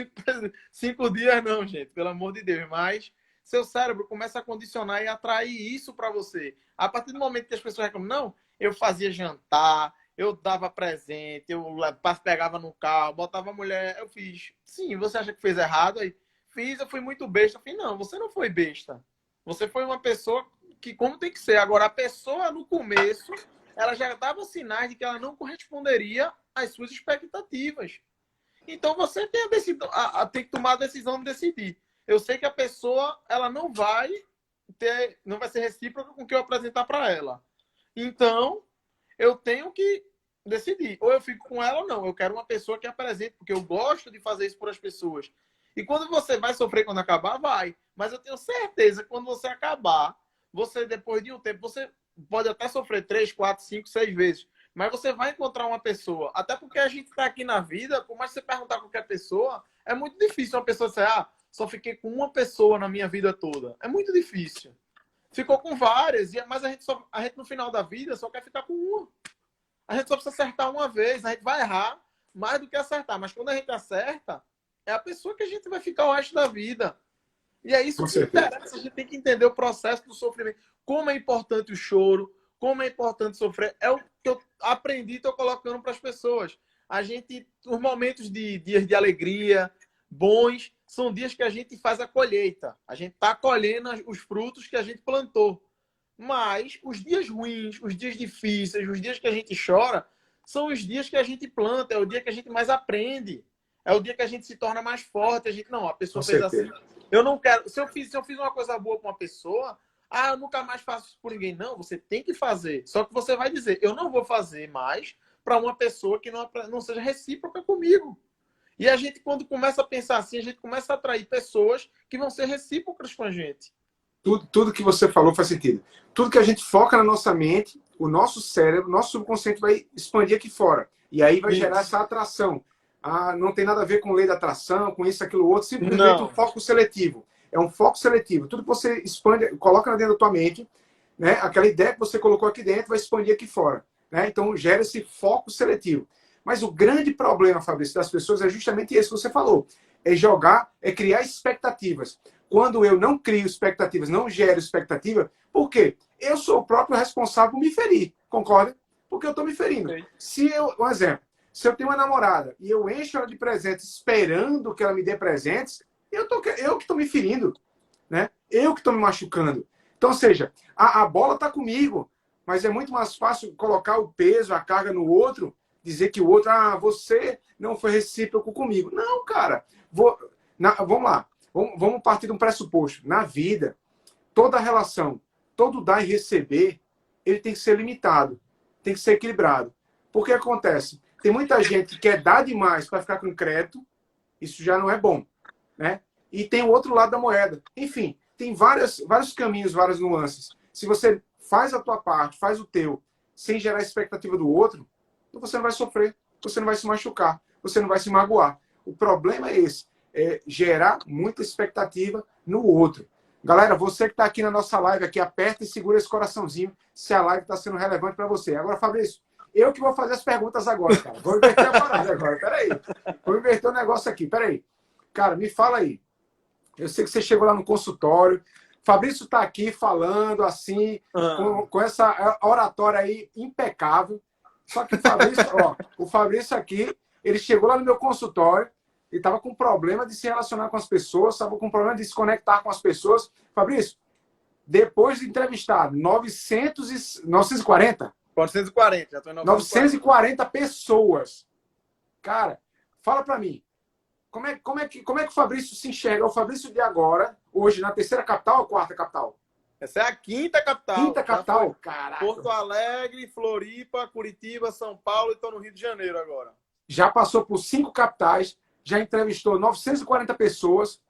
5 dias, não, gente, pelo amor de Deus. Mas seu cérebro começa a condicionar e atrair isso para você. A partir do momento que as pessoas reclamam, não, eu fazia jantar, eu dava presente, eu pegava no carro, botava a mulher, eu fiz. Sim, você acha que fez errado? Aí fiz, eu fui muito besta. Eu falei, não, você não foi besta. Você foi uma pessoa que, como tem que ser. Agora, a pessoa, no começo, ela já dava sinais de que ela não corresponderia às suas expectativas. Então, você tem que tomar a decisão de decidir. Eu sei que a pessoa, ela não vai ser recíproca com o que eu apresentar para ela. Então, eu tenho que decidir. Ou eu fico com ela ou não. Eu quero uma pessoa que apresente, porque eu gosto de fazer isso por as pessoas. E quando você vai sofrer quando acabar, vai. Mas eu tenho certeza que quando você acabar, você, depois de um tempo, você pode até sofrer 3, 4, 5, 6 vezes. Mas você vai encontrar uma pessoa. Até porque a gente está aqui na vida, por mais que você perguntar a qualquer pessoa, é muito difícil uma pessoa dizer, só fiquei com uma pessoa na minha vida toda. É muito difícil. Ficou com várias, mas a gente no final da vida só quer ficar com uma. A gente só precisa acertar uma vez. A gente vai errar mais do que acertar. Mas quando a gente acerta, é a pessoa que a gente vai ficar o resto da vida. E é isso que interessa. A gente tem que entender o processo do sofrimento. Como é importante o choro, como é importante sofrer. É o que eu aprendi e estou colocando para as pessoas. Os momentos de dias de alegria, bons, são dias que a gente faz a colheita. A gente está colhendo os frutos que a gente plantou. Mas os dias ruins, os dias difíceis, os dias que a gente chora, são os dias que a gente planta, é o dia que a gente mais aprende. É o dia que a gente se torna mais forte. A pessoa fez assim. Eu não quero. Se eu fiz uma coisa boa com uma pessoa, eu nunca mais faço isso por ninguém. Não, você tem que fazer. Só que você vai dizer, eu não vou fazer mais para uma pessoa que não seja recíproca comigo. E a gente, quando começa a pensar assim, a gente começa a atrair pessoas que vão ser recíprocas com a gente. Tudo que você falou faz sentido. Tudo que a gente foca na nossa mente, o nosso cérebro, nosso subconsciente vai expandir aqui fora. E aí vai gerar essa atração. Não tem nada a ver com lei da atração, com isso, aquilo, outro. Simplesmente um foco seletivo. É um foco seletivo. Tudo que você expande, coloca dentro da tua mente, né? Aquela ideia que você colocou aqui dentro vai expandir aqui fora. Né? Então, gera esse foco seletivo. Mas o grande problema, Fabrício, das pessoas é justamente esse que você falou. É criar expectativas. Quando eu não crio expectativas, não gero expectativa, por quê? Eu sou o próprio responsável por me ferir, concorda? Porque eu estou me ferindo. Um exemplo, se eu tenho uma namorada e eu encho ela de presentes esperando que ela me dê presentes, eu que estou me ferindo, né? Eu que estou me machucando. Então, ou seja, a bola está comigo, mas é muito mais fácil colocar o peso, a carga no outro, dizer que o outro, você não foi recíproco comigo. Não, cara. Vamos lá. Vamos partir de um pressuposto. Na vida, toda relação, todo dar e receber, ele tem que ser limitado, tem que ser equilibrado. Porque acontece? Tem muita gente que quer dar demais para ficar com crédito, isso já não é bom, né? E tem o outro lado da moeda. Enfim, tem vários caminhos, várias nuances. Se você faz a tua parte, faz o teu, sem gerar expectativa do outro, você não vai sofrer, você não vai se machucar, você não vai se magoar. O problema é esse. Gerar muita expectativa no outro. Galera, você que está aqui na nossa live, aqui, aperta e segura esse coraçãozinho se a live está sendo relevante para você. Agora, Fabrício, eu que vou fazer as perguntas agora, cara. Vou inverter a parada agora, peraí. Vou inverter o negócio aqui, peraí. Cara, me fala aí. Eu sei que você chegou lá no consultório. Fabrício está aqui falando assim, com essa oratória aí impecável. Só que o Fabrício aqui, ele chegou lá no meu consultório, ele estava com problema de se relacionar com as pessoas, estava com problema de se conectar com as pessoas. Fabrício, depois de entrevistado 940? 440, já estou em 940 pessoas. Cara, fala para mim, como é que o Fabrício se enxerga? O Fabrício de agora, hoje, na terceira capital ou quarta capital? Essa é a quinta capital. Quinta capital? Caraca. Porto Alegre, Floripa, Curitiba, São Paulo e estou no Rio de Janeiro agora. já passou por 5 capitais, já entrevistou 940 pessoas.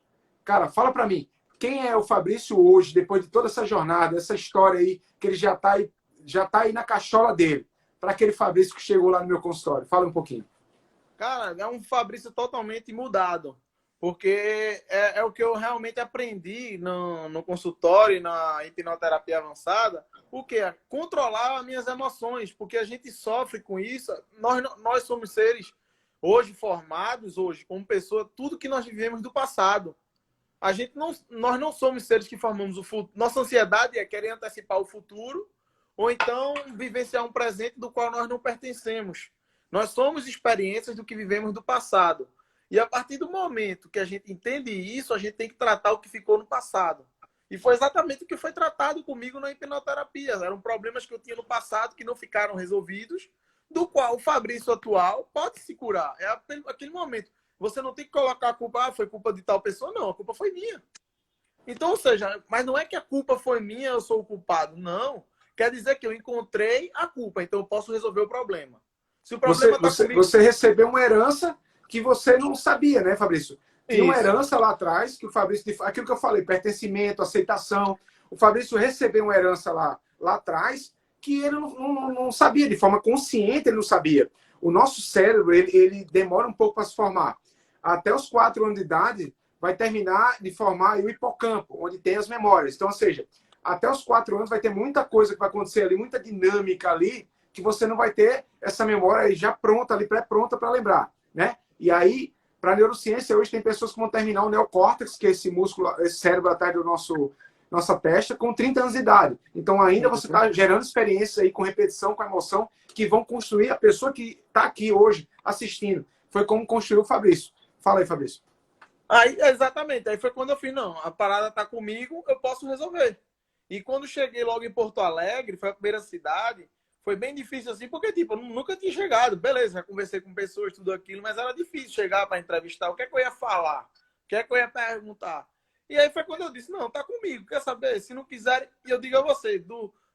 Cara, fala para mim, quem é o Fabrício hoje, depois de toda essa jornada, essa história aí, que ele já tá aí na cachola dele, para aquele Fabrício que chegou lá no meu consultório? Fala um pouquinho. Cara, é um Fabrício totalmente mudado. Porque é o que eu realmente aprendi no consultório, na hipnoterapia avançada, o que é controlar as minhas emoções, porque a gente sofre com isso. Nós somos seres hoje formados, hoje como pessoa, tudo que nós vivemos do passado. Nós não somos seres que formamos o futuro. Nossa ansiedade é querer antecipar o futuro ou então vivenciar um presente do qual nós não pertencemos. Nós somos experiências do que vivemos do passado. E a partir do momento que a gente entende isso, a gente tem que tratar o que ficou no passado. E foi exatamente o que foi tratado comigo na hipnoterapia. Eram problemas que eu tinha no passado que não ficaram resolvidos, do qual o Fabrício atual pode se curar. É aquele momento. Você não tem que colocar a culpa, foi culpa de tal pessoa, não, a culpa foi minha. Então, ou seja, mas não é que a culpa foi minha, eu sou o culpado. Não. Quer dizer que eu encontrei a culpa, então eu posso resolver o problema. Se o problema está comigo... Você recebeu uma herança que você não sabia, né, Fabrício? Tinha uma herança lá atrás, que o Fabrício... Aquilo que eu falei, pertencimento, aceitação. O Fabrício recebeu uma herança lá atrás que ele não sabia, de forma consciente ele não sabia. O nosso cérebro, ele demora um pouco para se formar. Até os 4 anos de idade, vai terminar de formar o hipocampo, onde tem as memórias. Então, ou seja, até os 4 anos vai ter muita coisa que vai acontecer ali, muita dinâmica ali, que você não vai ter essa memória já pronta ali, pré-pronta para lembrar, né? E aí, para a neurociência, hoje tem pessoas que vão terminar o neocórtex, que é esse músculo, esse cérebro atrás do nossa testa, com 30 anos de idade. Então, ainda você está gerando experiências aí com repetição, com emoção, que vão construir a pessoa que está aqui hoje assistindo. Foi como construiu o Fabrício. Fala aí, Fabrício. Aí, exatamente. Aí foi quando eu fiz, não, a parada está comigo, eu posso resolver. E quando cheguei logo em Porto Alegre, foi a primeira cidade, foi bem difícil assim, porque, tipo, eu nunca tinha chegado. Beleza, já conversei com pessoas, tudo aquilo, mas era difícil chegar para entrevistar. O que é que eu ia falar? O que é que eu ia perguntar? E aí foi quando eu disse, não, tá comigo, quer saber? Se não quiserem, eu digo a você,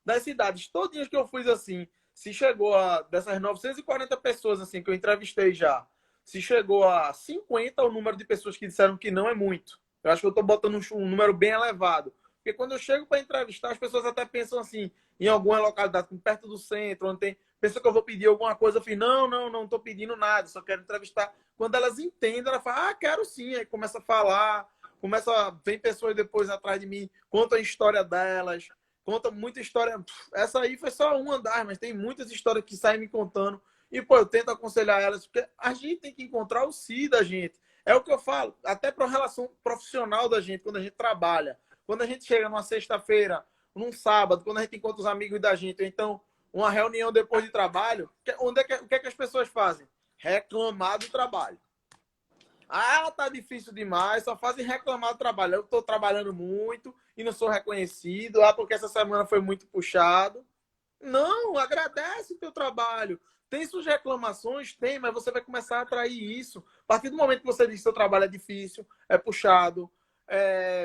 das cidades todinhas que eu fiz assim, se chegou dessas 940 pessoas assim que eu entrevistei já, se chegou a 50 o número de pessoas que disseram que não é muito. Eu acho que eu estou botando um número bem elevado. Porque quando eu chego para entrevistar, as pessoas até pensam assim, em alguma localidade perto do centro, onde tem pessoa que eu vou pedir alguma coisa, eu fico, não estou pedindo nada, só quero entrevistar. Quando elas entendem, ela fala, quero sim. Aí começa a falar, vem pessoas depois atrás de mim, contam a história delas, conta muita história. Essa aí foi só um andar, mas tem muitas histórias que saem me contando. E, pô, eu tento aconselhar elas, porque a gente tem que encontrar o si da gente. É o que eu falo, até para a relação profissional da gente, quando a gente trabalha. Quando a gente chega numa sexta-feira, num sábado, quando a gente encontra os amigos da gente, ou então uma reunião depois de trabalho, o que é que as pessoas fazem? Reclamar do trabalho. Tá difícil demais, só fazem reclamar do trabalho. Eu estou trabalhando muito e não sou reconhecido. Porque essa semana foi muito puxado. Não, agradece o teu trabalho. Tem suas reclamações? Tem, mas você vai começar a atrair isso. A partir do momento que você diz que seu trabalho é difícil, é puxado,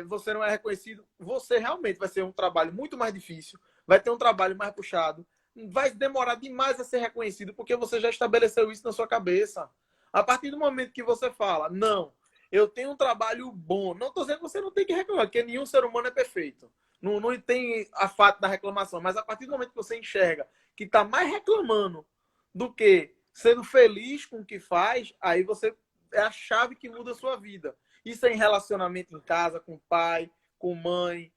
você não é reconhecido, você realmente vai ser um trabalho muito mais difícil, vai ter um trabalho mais puxado, vai demorar demais a ser reconhecido, porque você já estabeleceu isso na sua cabeça. A partir do momento que você fala, não, eu tenho um trabalho bom, não estou dizendo que você não tem que reclamar, porque nenhum ser humano é perfeito. Não tem a fato da reclamação, mas a partir do momento que você enxerga que está mais reclamando do que sendo feliz com o que faz, aí você é a chave que muda a sua vida. Isso é em relacionamento em casa, com pai, com mãe,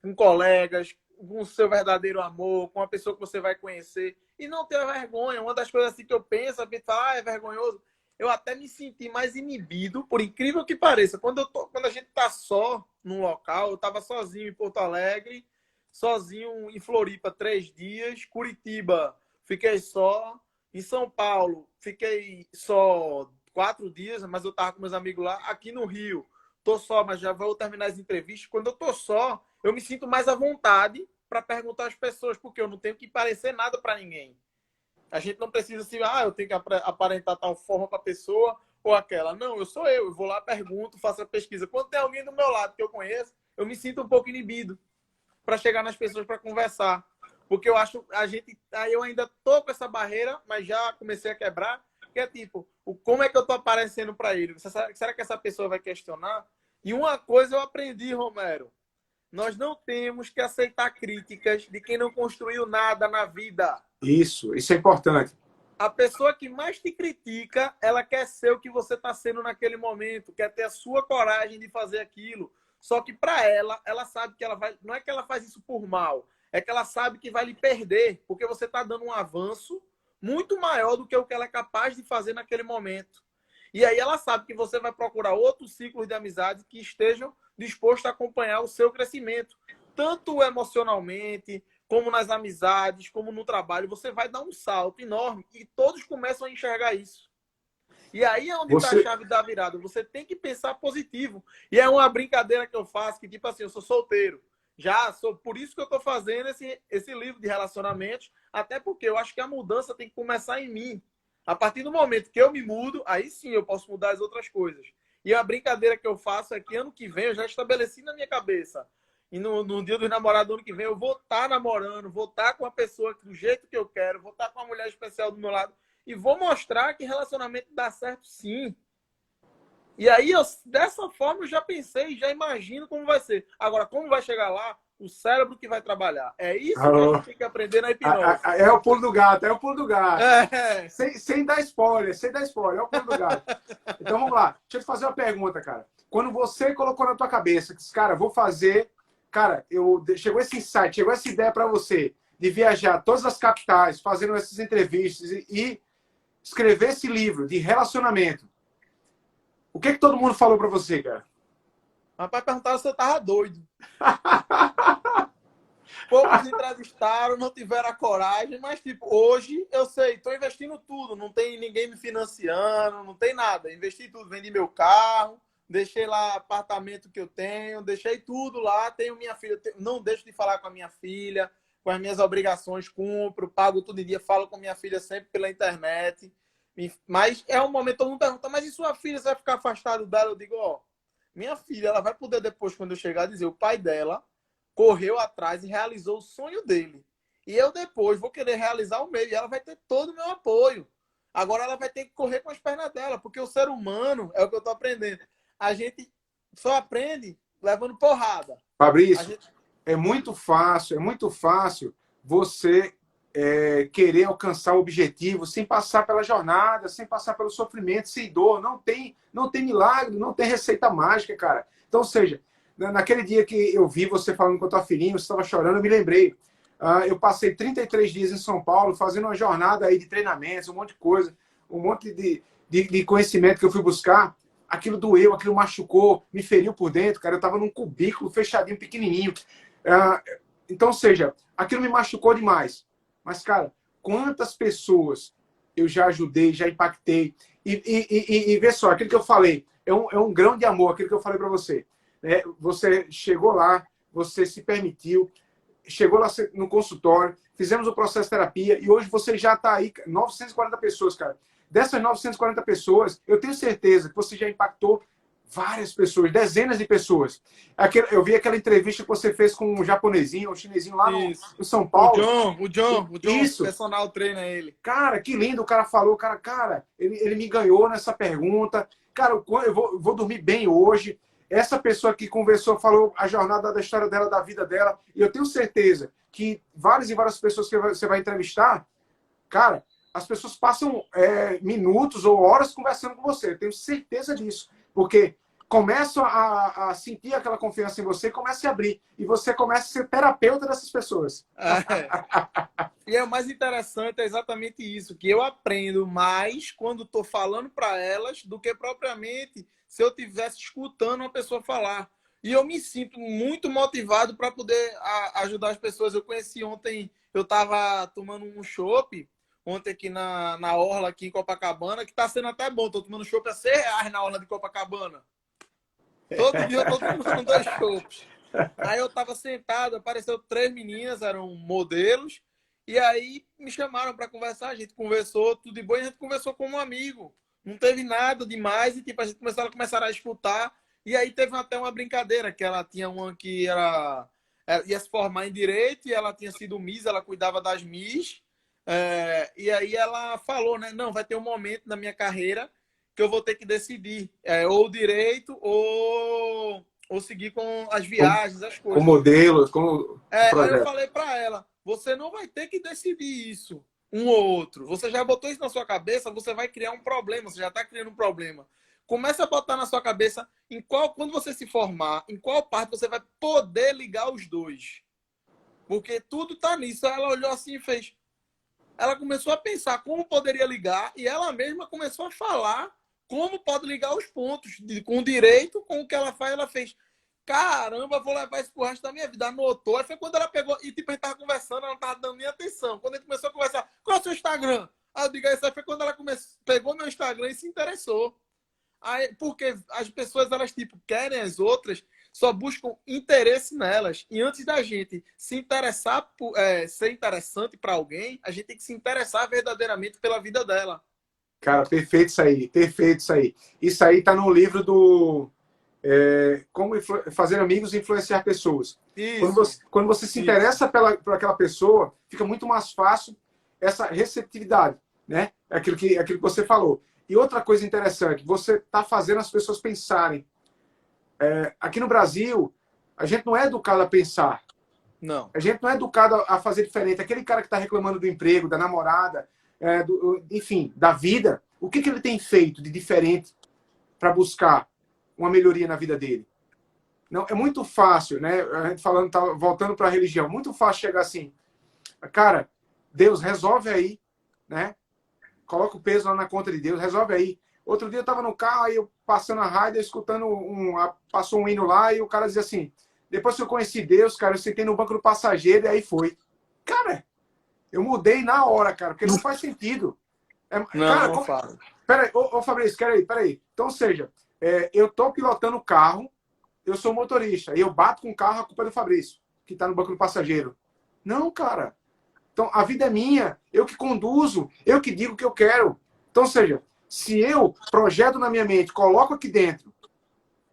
com colegas, com o seu verdadeiro amor, com a pessoa que você vai conhecer. E não ter vergonha. Uma das coisas assim que eu penso, a gente fala, é vergonhoso. Eu até me senti mais inibido, por incrível que pareça. Quando a gente tá só num local, eu tava sozinho em Porto Alegre, sozinho em Floripa 3 dias, Curitiba fiquei só, em São Paulo fiquei só 4 dias, mas eu tava com meus amigos lá. Aqui no Rio, tô só, mas já vou terminar as entrevistas. Quando eu tô só, eu me sinto mais à vontade para perguntar às pessoas, porque eu não tenho que parecer nada para ninguém. A gente não precisa assim, eu tenho que aparentar tal forma para a pessoa ou aquela. Não, eu sou eu vou lá, pergunto, faço a pesquisa. Quando tem alguém do meu lado que eu conheço, eu me sinto um pouco inibido para chegar nas pessoas para conversar. Porque eu acho, eu ainda tô com essa barreira, mas já comecei a quebrar, Que é tipo, como é que eu tô aparecendo para ele? Será que essa pessoa vai questionar? E uma coisa eu aprendi, Romero. Nós não temos que aceitar críticas de quem não construiu nada na vida. Isso é importante. A pessoa que mais te critica, ela quer ser o que você está sendo naquele momento, quer ter a sua coragem de fazer aquilo. Só que para ela sabe que ela vai. Não é que ela faz isso por mal, é que ela sabe que vai lhe perder, porque você está dando um avanço muito maior do que o que ela é capaz de fazer naquele momento. E aí ela sabe que você vai procurar outros ciclos de amizade que estejam dispostos a acompanhar o seu crescimento, tanto emocionalmente, como nas amizades, como no trabalho. Você vai dar um salto enorme e todos começam a enxergar isso. E aí é onde está a chave da virada. Você tem que pensar positivo. E é uma brincadeira que eu faço, que tipo assim, eu sou solteiro. Por isso que eu estou fazendo esse livro de relacionamentos, até porque eu acho que a mudança tem que começar em mim. A partir do momento que eu me mudo, aí sim eu posso mudar as outras coisas. E a brincadeira que eu faço é que ano que vem eu já estabeleci na minha cabeça. E no dia dos namorados do ano que vem eu vou estar namorando, vou estar com a pessoa do jeito que eu quero, vou estar com uma mulher especial do meu lado e vou mostrar que relacionamento dá certo sim. E aí, dessa forma, eu já pensei, já imagino como vai ser. Agora, como vai chegar lá, o cérebro que vai traballar. É isso que a gente tem que aprender na hipnose. É o pulo do gato, é o pulo do gato. É. Sem dar spoiler, é o pulo do gato. Então, vamos lá. Deixa eu te fazer uma pergunta, cara. Quando você colocou na tua cabeça que, cara, vou fazer... Cara, chegou esse insight, chegou essa ideia para você de viajar todas as capitais, fazendo essas entrevistas e escrever esse livro de relacionamento. O que todo mundo falou para você, cara? Rapaz, perguntaram se eu tava doido. Poucos entrevistaram, não tiveram a coragem, mas, tipo, hoje eu sei, tô investindo tudo, não tem ninguém me financiando, não tem nada. Investi tudo, vendi meu carro, deixei lá apartamento que eu tenho, deixei tudo lá, tenho minha filha, não deixo de falar com a minha filha, com as minhas obrigações, cumpro, pago todo dia, falo com minha filha sempre pela internet. Mas é um momento, todo mundo pergunta, mas e sua filha, você vai ficar afastado dela? Eu digo, ó, minha filha, ela vai poder depois, quando eu chegar, dizer, o pai dela correu atrás e realizou o sonho dele. E eu depois vou querer realizar o meu, e ela vai ter todo o meu apoio. Agora ela vai ter que correr com as pernas dela, porque o ser humano, é o que eu tô aprendendo, a gente só aprende levando porrada. Fabrício, é muito fácil você querer alcançar o objetivo sem passar pela jornada, sem passar pelo sofrimento, sem dor. Não tem milagre, não tem receita mágica, cara. Então, ou seja, naquele dia que eu vi você falando com a tua filhinha, você estava chorando, eu me lembrei. Eu passei 33 dias em São Paulo fazendo uma jornada aí de treinamentos, um monte de coisa, um monte de conhecimento que eu fui buscar. Aquilo doeu, aquilo machucou, me feriu por dentro, cara. Eu estava num cubículo fechadinho, pequenininho. Então, ou seja, aquilo me machucou demais. Mas, cara, quantas pessoas eu já ajudei, já impactei. E vê só, aquilo que eu falei, é um grão de amor, aquilo que eu falei para você. Você chegou lá, você se permitiu, chegou lá no consultório, fizemos o processo de terapia e hoje você já está aí, 940 pessoas, cara. Dessas 940 pessoas, eu tenho certeza que você já impactou várias pessoas, dezenas de pessoas. Eu vi aquela entrevista que você fez com um japonesinho, um chinesinho lá no São Paulo. O John, Isso. O personal treina ele. Cara, que lindo, o cara falou, cara, ele me ganhou nessa pergunta. Cara, eu vou dormir bem hoje. Essa pessoa que conversou falou a jornada da história dela, da vida dela. E eu tenho certeza que várias e várias pessoas que você vai entrevistar, cara, as pessoas passam minutos ou horas conversando com você. Eu tenho certeza disso. Porque começam a sentir aquela confiança em você, começa a se abrir. E você começa a ser terapeuta dessas pessoas. E o mais interessante é exatamente isso, que eu aprendo mais quando estou falando para elas do que propriamente se eu estivesse escutando uma pessoa falar. E eu me sinto muito motivado para poder ajudar as pessoas. Eu conheci ontem, eu estava tomando um chopp, ontem aqui na Orla, aqui em Copacabana, que está sendo até bom. Estou tomando chopp a R$6 na Orla de Copacabana. Todo dia eu estou tomando 2 chopps. Aí eu estava sentado, apareceu 3 meninas, eram modelos, e aí me chamaram para conversar. A gente conversou, tudo de boa, e a gente conversou como um amigo. Não teve nada demais, e tipo, a gente começaram a escutar. E aí teve até uma brincadeira, que ela tinha uma que ia se formar em Direito, e ela tinha sido Miss, ela cuidava das Miss. E aí ela falou, né? Não, vai ter um momento na minha carreira que eu vou ter que decidir ou direito ou seguir com as viagens, as Com coisas. modelo, com o Aí eu projeto. falei para ela, você não vai ter que decidir isso, um ou outro. Você já botou isso na sua cabeça, você vai criar um problema, você já está criando um problema. Começa a botar na sua cabeça quando você se formar, em qual parte você vai poder ligar os dois. Porque tudo está nisso. Ela olhou assim e fez. Ela começou a pensar como poderia ligar e ela mesma começou a falar como pode ligar os pontos, com o direito, com o que ela faz. Ela fez, caramba, vou levar isso pro resto da minha vida. Anotou. Aí foi quando ela pegou, e tipo, a gente tava conversando, ela não tava dando nem atenção. Quando a gente começou a conversar, qual é o seu Instagram? Aí eu digo, isso aí foi quando ela pegou meu Instagram e se interessou. Aí, porque as pessoas, elas tipo, querem as outras, só buscam interesse nelas. E antes da gente se interessar, ser interessante para alguém, a gente tem que se interessar verdadeiramente pela vida dela. Cara, perfeito isso aí, perfeito isso aí. Isso aí tá no livro do Como Fazer Amigos e Influenciar Pessoas. Isso, Quando você se isso. interessa por aquela pessoa, fica muito mais fácil essa receptividade, né? É aquilo que você falou. E outra coisa interessante, você está fazendo as pessoas pensarem. Aqui no Brasil, a gente não é educado a pensar. Não. A gente não é educado a fazer diferente. Aquele cara que está reclamando do emprego, da namorada, enfim, da vida, o que ele tem feito de diferente para buscar uma melhoria na vida dele? Não, é muito fácil, né? A gente falando, tá, voltando para a religião, muito fácil chegar assim, cara, Deus, resolve aí, né? Coloca o peso lá na conta de Deus, resolve aí. Outro dia eu estava no carro, aí eu passando a rádio, escutando passou um hino lá, e o cara dizia assim, depois que eu conheci Deus, cara, eu sentei no banco do passageiro e aí foi. Cara, eu mudei na hora, cara, porque não faz sentido. Não, Cara, não fala. peraí, ô Fabrício, peraí. Então, ou seja, eu tô pilotando o carro, eu sou motorista, e eu bato com o carro, a culpa é do Fabrício, que tá no banco do passageiro. Não, cara. Então, a vida é minha, eu que conduzo, eu que digo o que eu quero. Então, ou seja, se eu projeto na minha mente, coloco aqui dentro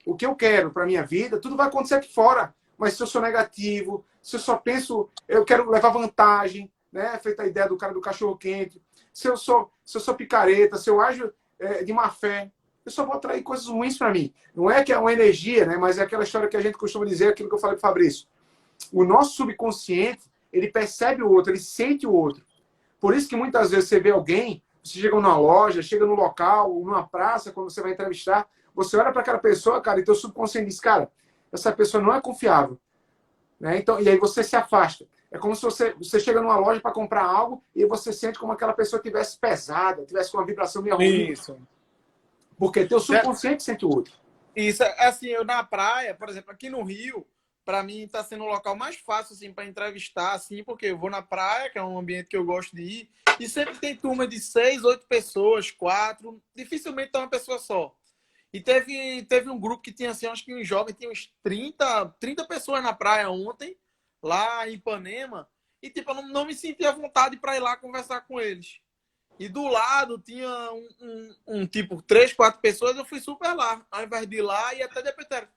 o que eu quero para minha vida, tudo vai acontecer aqui fora. Mas se eu sou negativo, se eu só penso, eu quero levar vantagem, né? Feita a ideia do cara do cachorro quente. Se eu sou picareta, se eu ajo de má fé, eu só vou atrair coisas ruins para mim. Não é que é uma energia, né? Mas é aquela história que a gente costuma dizer, aquilo que eu falei para o Fabrício. O nosso subconsciente, ele percebe o outro, ele sente o outro. Por isso que muitas vezes você vê alguém, você chega numa loja, chega num local, numa praça, quando você vai entrevistar, você olha para aquela pessoa, cara, e teu subconsciente diz, cara, essa pessoa não é confiável. Né? Então, e aí você se afasta. É como se você chega numa loja para comprar algo e você sente como aquela pessoa tivesse pesada, tivesse uma vibração meio ruim. Isso. Porque teu subconsciente sente o outro. Isso, assim, eu na praia, por exemplo, aqui no Rio, para mim está sendo o local mais fácil assim para entrevistar, assim, porque eu vou na praia, que é um ambiente que eu gosto de ir, e sempre tem turma de 6, 8 pessoas, 4, dificilmente tá uma pessoa só. E teve um grupo que tinha assim, acho que uns jovens, tinha uns 30 pessoas na praia ontem, lá em Ipanema, e tipo, eu não me sentia à vontade para ir lá conversar com eles. E do lado tinha tipo, 3, 4 pessoas, eu fui super lá. Ao invés de ir lá, e até depois disseram,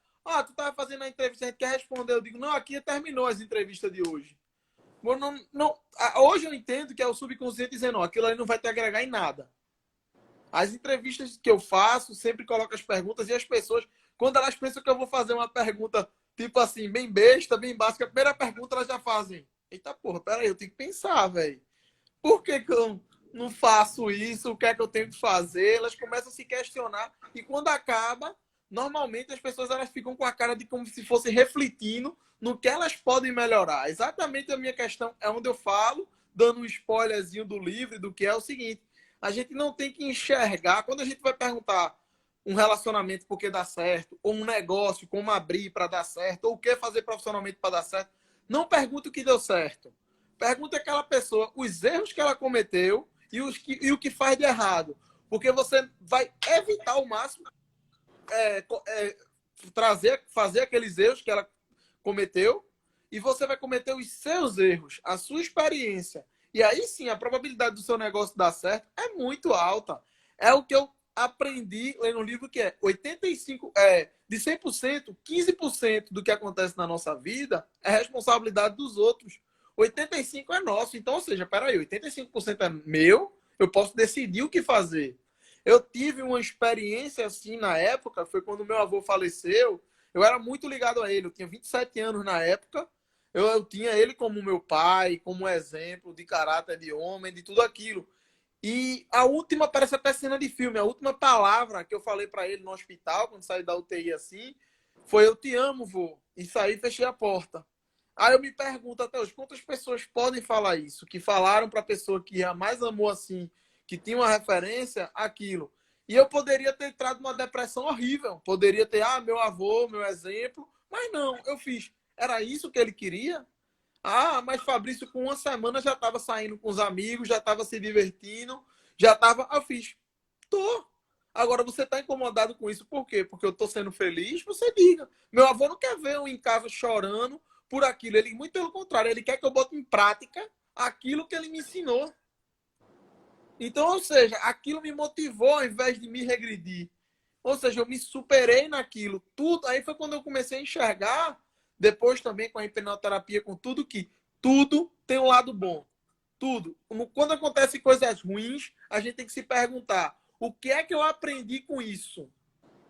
tu tava fazendo a entrevista, a gente quer responder. Eu digo, não, aqui terminou as entrevistas de hoje. Hoje eu entendo que é o subconsciente dizendo, aquilo ali não vai te agregar em nada. As entrevistas que eu faço, sempre coloco as perguntas e as pessoas, quando elas pensam que eu vou fazer uma pergunta, tipo assim, bem besta, bem básica, a primeira pergunta elas já fazem. Eita porra, peraí, eu tenho que pensar, velho. Por que eu não faço isso? O que é que eu tenho que fazer? Elas começam a se questionar e quando acaba, normalmente as pessoas elas ficam com a cara de como se fosse refletindo no que elas podem melhorar. Exatamente a minha questão é onde eu falo, dando um spoilerzinho do livro, do que é o seguinte, a gente não tem que enxergar, quando a gente vai perguntar um relacionamento porque dá certo, ou um negócio, como abrir para dar certo, ou o que fazer profissionalmente para dar certo, não pergunte o que deu certo. Pergunta àquela pessoa os erros que ela cometeu e o que faz de errado. Porque você vai evitar ao máximo fazer aqueles erros que ela cometeu e você vai cometer os seus erros, a sua experiência. E aí sim, a probabilidade do seu negócio dar certo é muito alta. É o que eu aprendi lendo um livro que é 85, de 100%, 15% do que acontece na nossa vida é responsabilidade dos outros. 85% é nosso. Então, ou seja, peraí, 85% é meu, eu posso decidir o que fazer. Eu tive uma experiência assim na época, foi quando meu avô faleceu. Eu era muito ligado a ele, eu tinha 27 anos na época. Eu tinha ele como meu pai, como exemplo de caráter de homem, de tudo aquilo. E a última, parece até cena de filme, a última palavra que eu falei para ele no hospital, quando saí da UTI assim, foi: eu te amo, vô. E saí e fechei a porta. Aí eu me pergunto até hoje, quantas pessoas podem falar isso? Que falaram para a pessoa que a mais amou assim, que tinha uma referência, aquilo. E eu poderia ter entrado numa depressão horrível. Poderia ter, meu avô, meu exemplo. Mas não, eu fiz. Era isso que ele queria? Mas Fabrício, com uma semana já estava saindo com os amigos, já estava se divertindo, já estava. Eu fiz. Tô. Agora, você está incomodado com isso por quê? Porque eu estou sendo feliz? Você diga. Meu avô não quer ver eu em casa chorando por aquilo. Ele, muito pelo contrário, ele quer que eu bote em prática aquilo que ele me ensinou. Então, ou seja, aquilo me motivou ao invés de me regredir. Ou seja, eu me superei naquilo. Tudo. Aí foi quando eu comecei a enxergar, depois também com a hipnoterapia, com tudo, que tudo tem um lado bom. Tudo. Quando acontecem coisas ruins, a gente tem que se perguntar: o que é que eu aprendi com isso?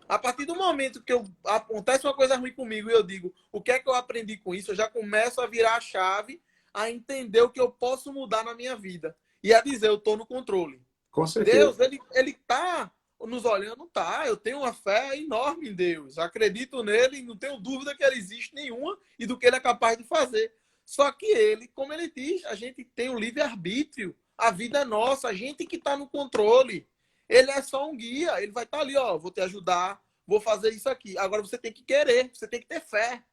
A partir do momento que acontece uma coisa ruim comigo e eu digo: o que é que eu aprendi com isso? Eu já começo a virar a chave, a entender o que eu posso mudar na minha vida. E a dizer: eu estou no controle. Com certeza. Deus, ele tá nos olhando, tá? Eu tenho uma fé enorme em Deus. Acredito nele e não tenho dúvida que ele existe nenhuma e do que ele é capaz de fazer. Só que ele, como ele diz, a gente tem o livre-arbítrio. A vida é nossa, a gente que está no controle. Ele é só um guia, ele vai estar ali, ó, vou te ajudar, vou fazer isso aqui. Agora você tem que querer, você tem que ter fé.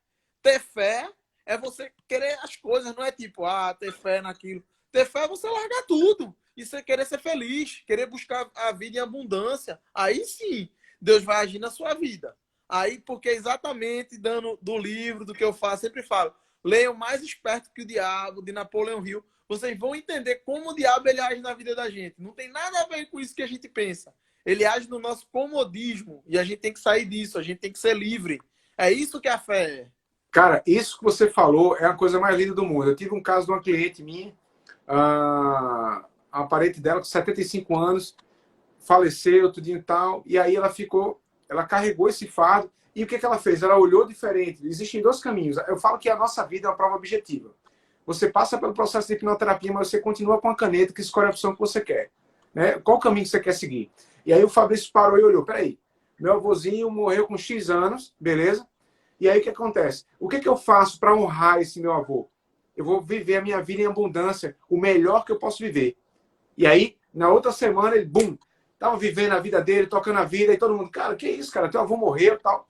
Ter fé é você querer as coisas, não é tipo, ter fé naquilo. Ter fé é você largar tudo e você querer ser feliz, querer buscar a vida em abundância. Aí sim, Deus vai agir na sua vida. Aí, porque exatamente dando do livro, do que eu faço, sempre falo: leiam Mais Esperto que o Diabo, de Napoleão Hill. Vocês vão entender como o diabo ele age na vida da gente. Não tem nada a ver com isso que a gente pensa. Ele age no nosso comodismo e a gente tem que sair disso, a gente tem que ser livre. É isso que a fé é. Cara, isso que você falou é a coisa mais linda do mundo. Eu tive um caso de uma cliente minha, a parente dela, com 75 anos, faleceu, tudo e tal, e aí ela carregou esse fardo, e o que ela fez? Ela olhou diferente. Existem dois caminhos. Eu falo que a nossa vida é uma prova objetiva. Você passa pelo processo de hipnoterapia, mas você continua com a caneta que escolhe a opção que você quer. Né? Qual o caminho que você quer seguir? E aí o Fabrício parou e olhou: peraí, meu avôzinho morreu com X anos, beleza? E aí o que acontece? O que eu faço para honrar esse meu avô? Eu vou viver a minha vida em abundância, o melhor que eu posso viver. E aí, na outra semana, ele, bum, tava vivendo a vida dele, tocando a vida, e todo mundo: cara, que isso, cara? Teu avô morreu e tal.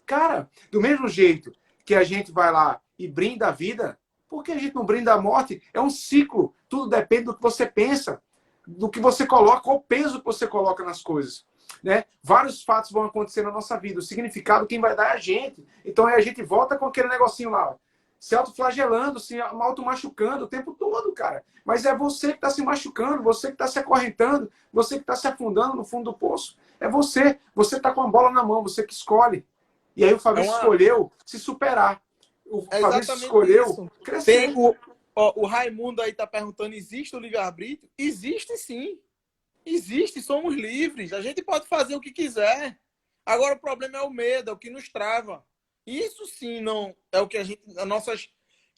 Cara, do mesmo jeito que a gente vai lá e brinda a vida, por que a gente não brinda a morte? É um ciclo. Tudo depende do que você pensa, do que você coloca, qual o peso que você coloca nas coisas. Né? Vários fatos vão acontecer na nossa vida. O significado quem vai dar é a gente. Então aí a gente volta com aquele negocinho lá, se autoflagelando, se auto-machucando o tempo todo, cara. Mas é você que está se machucando, você que está se acorrentando, você que está se afundando no fundo do poço. É você. Você está com a bola na mão, você que escolhe. E aí o Fabrício escolheu se superar. O Fabrício escolheu crescer. O Raimundo aí está perguntando: existe o livre-arbítrio? Existe sim. Existe, somos livres. A gente pode fazer o que quiser. Agora o problema é o medo, é o que nos trava. Isso sim não é o que as nossas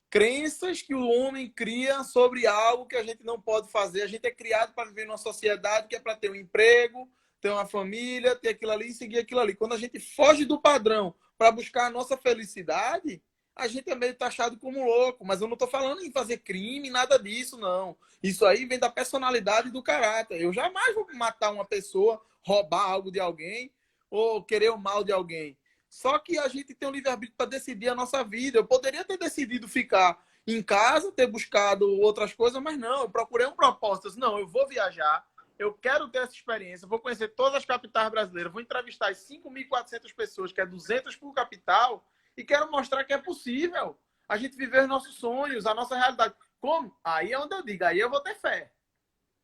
crenças que o homem cria sobre algo que a gente não pode fazer. A gente é criado para viver numa sociedade que é para ter um emprego, ter uma família, ter aquilo ali e seguir aquilo ali. Quando a gente foge do padrão para buscar a nossa felicidade, a gente é meio taxado como louco. Mas eu não estou falando em fazer crime, nada disso, não. Isso aí vem da personalidade e do caráter. Eu jamais vou matar uma pessoa, roubar algo de alguém ou querer o mal de alguém. Só que a gente tem um livre-arbítrio para decidir a nossa vida. Eu poderia ter decidido ficar em casa, ter buscado outras coisas, mas não. Eu procurei um propósito. Não, eu vou viajar, eu quero ter essa experiência, vou conhecer todas as capitais brasileiras, vou entrevistar as 5.400 pessoas, que é 200 por capital, e quero mostrar que é possível a gente viver os nossos sonhos, a nossa realidade. Como? Aí é onde eu digo, aí eu vou ter fé.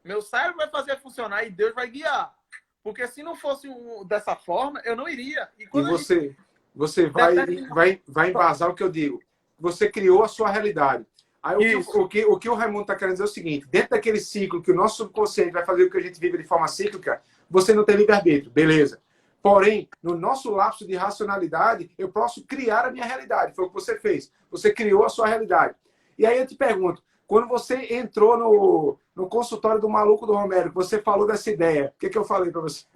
Meu cérebro vai fazer funcionar e Deus vai guiar. Porque se não fosse dessa forma, eu não iria. E você vai embasar o que eu digo. Você criou a sua realidade. Aí o que o Raimundo está querendo dizer é o seguinte: dentro daquele ciclo que o nosso subconsciente vai fazer o que a gente vive de forma cíclica, você não tem livre-arbítrio, beleza. Porém, no nosso lapso de racionalidade, eu posso criar a minha realidade. Foi o que você fez. Você criou a sua realidade. E aí eu te pergunto, quando você entrou no consultório do maluco do Romero, que você falou dessa ideia, o que eu falei para você?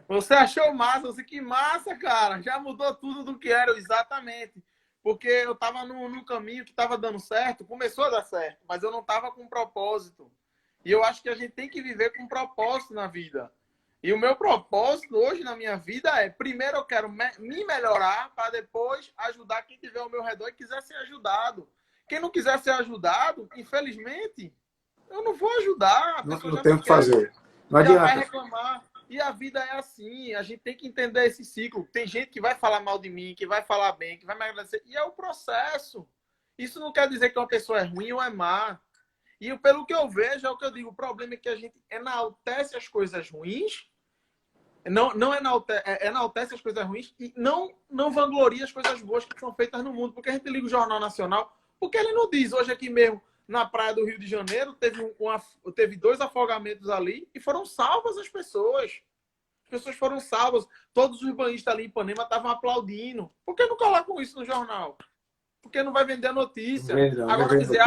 Você achou massa? Você, que massa, cara. Já mudou tudo do que era, exatamente. Porque eu estava num caminho que estava dando certo, começou a dar certo, mas eu não estava com propósito. E eu acho que a gente tem que viver com propósito na vida. E o meu propósito hoje na minha vida é, primeiro eu quero me melhorar para depois ajudar quem estiver ao meu redor e quiser ser ajudado. Quem não quiser ser ajudado, infelizmente, eu não vou ajudar. A pessoa Não tem o que fazer. Não já vai adianta. reclamar. E a vida é assim, a gente tem que entender esse ciclo. Tem gente que vai falar mal de mim, que vai falar bem, que vai me agradecer. E é o processo. Isso não quer dizer que uma pessoa é ruim ou é má. E pelo que eu vejo, é o que eu digo, o problema é que a gente enaltece as coisas ruins, não enaltece as coisas ruins e não vangloria as coisas boas que são feitas no mundo. Porque a gente liga o Jornal Nacional, porque ele não diz, hoje aqui mesmo, na praia do Rio de Janeiro, teve 2 afogamentos ali e foram salvas as pessoas. As pessoas foram salvas. Todos os banhistas ali em Ipanema estavam aplaudindo. Por que não colocam isso no jornal? Porque não vai vender a notícia. Agora dizer,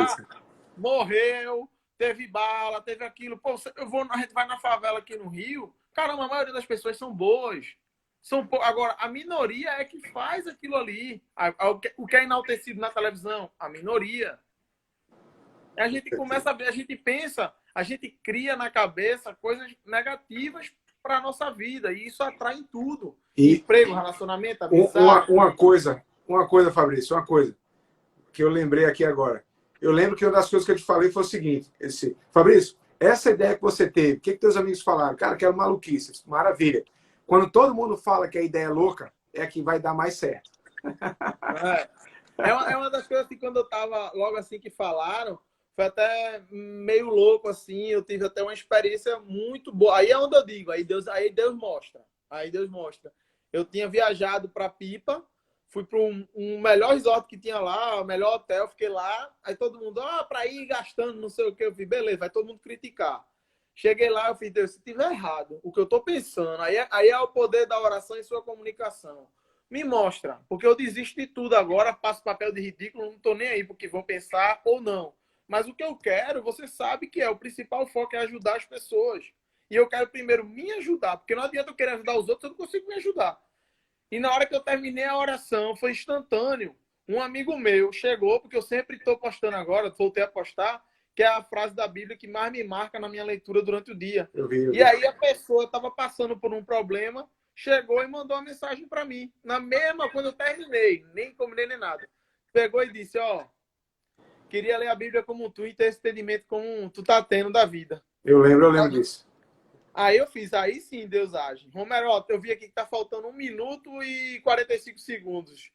morreu, teve bala, teve aquilo. Pô, a gente vai na favela aqui no Rio. Caramba, a maioria das pessoas são boas. Agora, a minoria é que faz aquilo ali. O que é enaltecido na televisão? A minoria. A gente começa a ver, a gente pensa, a gente cria na cabeça coisas negativas para a nossa vida. E isso atrai em tudo. Emprego, relacionamento, amizade. Uma coisa, Fabrício, uma coisa que eu lembrei aqui agora. Eu lembro que uma das coisas que eu te falei foi o seguinte: Fabrício, essa ideia que você teve, o que teus amigos falaram? Cara, que era maluquice. Maravilha. Quando todo mundo fala que a ideia é louca, é que vai dar mais certo. É uma das coisas que quando eu tava, logo assim que falaram, foi até meio louco, assim, eu tive até uma experiência muito boa. Aí é onde eu digo, aí Deus mostra. Aí Deus mostra. Eu tinha viajado para Pipa, fui para um melhor resort que tinha lá, o melhor hotel, fiquei lá, aí todo mundo, para ir gastando, não sei o que, eu falei, beleza, vai todo mundo criticar. Cheguei lá, eu falei, Deus, se tiver errado, o que eu tô pensando, aí é o poder da oração e sua comunicação. Me mostra, porque eu desisto de tudo agora, passo papel de ridículo, não tô nem aí porque vão pensar ou não. Mas o que eu quero, você sabe que o principal foco é ajudar as pessoas. E eu quero primeiro me ajudar, porque não adianta eu querer ajudar os outros, eu não consigo me ajudar. E na hora que eu terminei a oração, foi instantâneo. Um amigo meu chegou, porque eu sempre estou postando agora, voltei a postar, que é a frase da Bíblia que mais me marca na minha leitura durante o dia. Eu vi. E aí a pessoa estava passando por um problema, chegou e mandou uma mensagem para mim. Na mesma, quando eu terminei, nem combinei nem nada. Pegou e disse, queria ler a Bíblia como tu e ter esse entendimento como tu tá tendo da vida. Eu lembro disso. Aí eu fiz, aí sim Deus age. Romero, eu vi aqui que tá faltando 1 minuto e 45 segundos.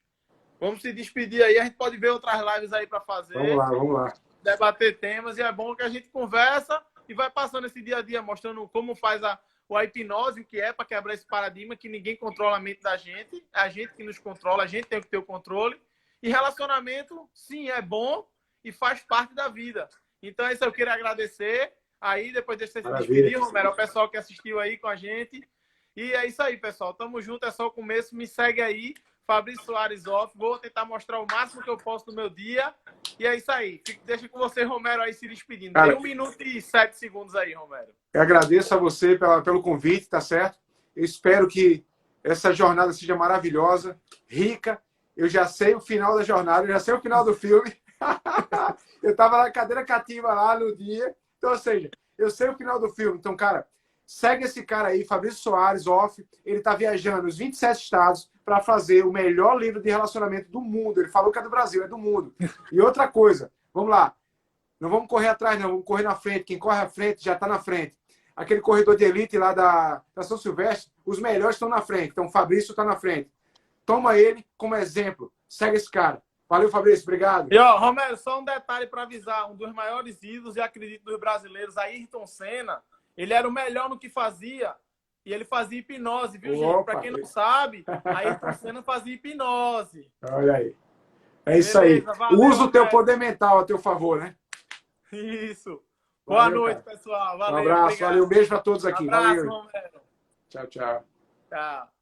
Vamos se despedir aí, a gente pode ver outras lives aí para fazer. Vamos lá. Debater temas, e é bom que a gente conversa e vai passando esse dia a dia, mostrando como faz a hipnose, o que é para quebrar esse paradigma que ninguém controla a mente da gente, é a gente que nos controla, a gente tem que ter o controle. E relacionamento, sim, é bom e faz parte da vida. Então, isso eu queria agradecer. Aí, depois de você se despedir, Romero, o pessoal que assistiu aí com a gente. E é isso aí, pessoal. Tamo junto, é só o começo. Me segue aí, Fabrício Soares Off. Vou tentar mostrar o máximo que eu posso no meu dia. E é isso aí. Deixa com você, Romero, aí se despedindo. Cara, tem 1 minuto e 7 segundos aí, Romero. Eu agradeço a você pelo convite, tá certo? Eu espero que essa jornada seja maravilhosa, rica. Eu já sei o final da jornada, eu já sei o final do filme. Eu estava na cadeira cativa lá no dia. Então, ou seja, eu sei o final do filme. Então, cara, segue esse cara aí, Fabrício Soares Off. Ele está viajando nos 27 estados para fazer o melhor livro de relacionamento do mundo. Ele falou que é do Brasil, é do mundo. E outra coisa, vamos lá. Não vamos correr atrás, não. Vamos correr na frente. Quem corre à frente já está na frente. Aquele corredor de elite lá da São Silvestre, os melhores estão na frente. Então, o Fabrício está na frente. Toma ele como exemplo. Segue esse cara. Valeu, Fabrício. Obrigado. E, Romero, só um detalhe para avisar. Um dos maiores ídolos, e acredito, dos brasileiros, Ayrton Senna, ele era o melhor no que fazia. E ele fazia hipnose, viu, gente? Para quem não sabe, Ayrton Senna fazia hipnose. Olha aí. É isso aí. Valeu, Usa o teu Roberto. poder mental a teu favor, né? Isso. Boa Valeu, noite, cara. pessoal. Um Valeu. abraço, Obrigado. valeu. Um beijo para todos aqui. Abraço, Valeu. Romero. Tchau, tchau. Tchau.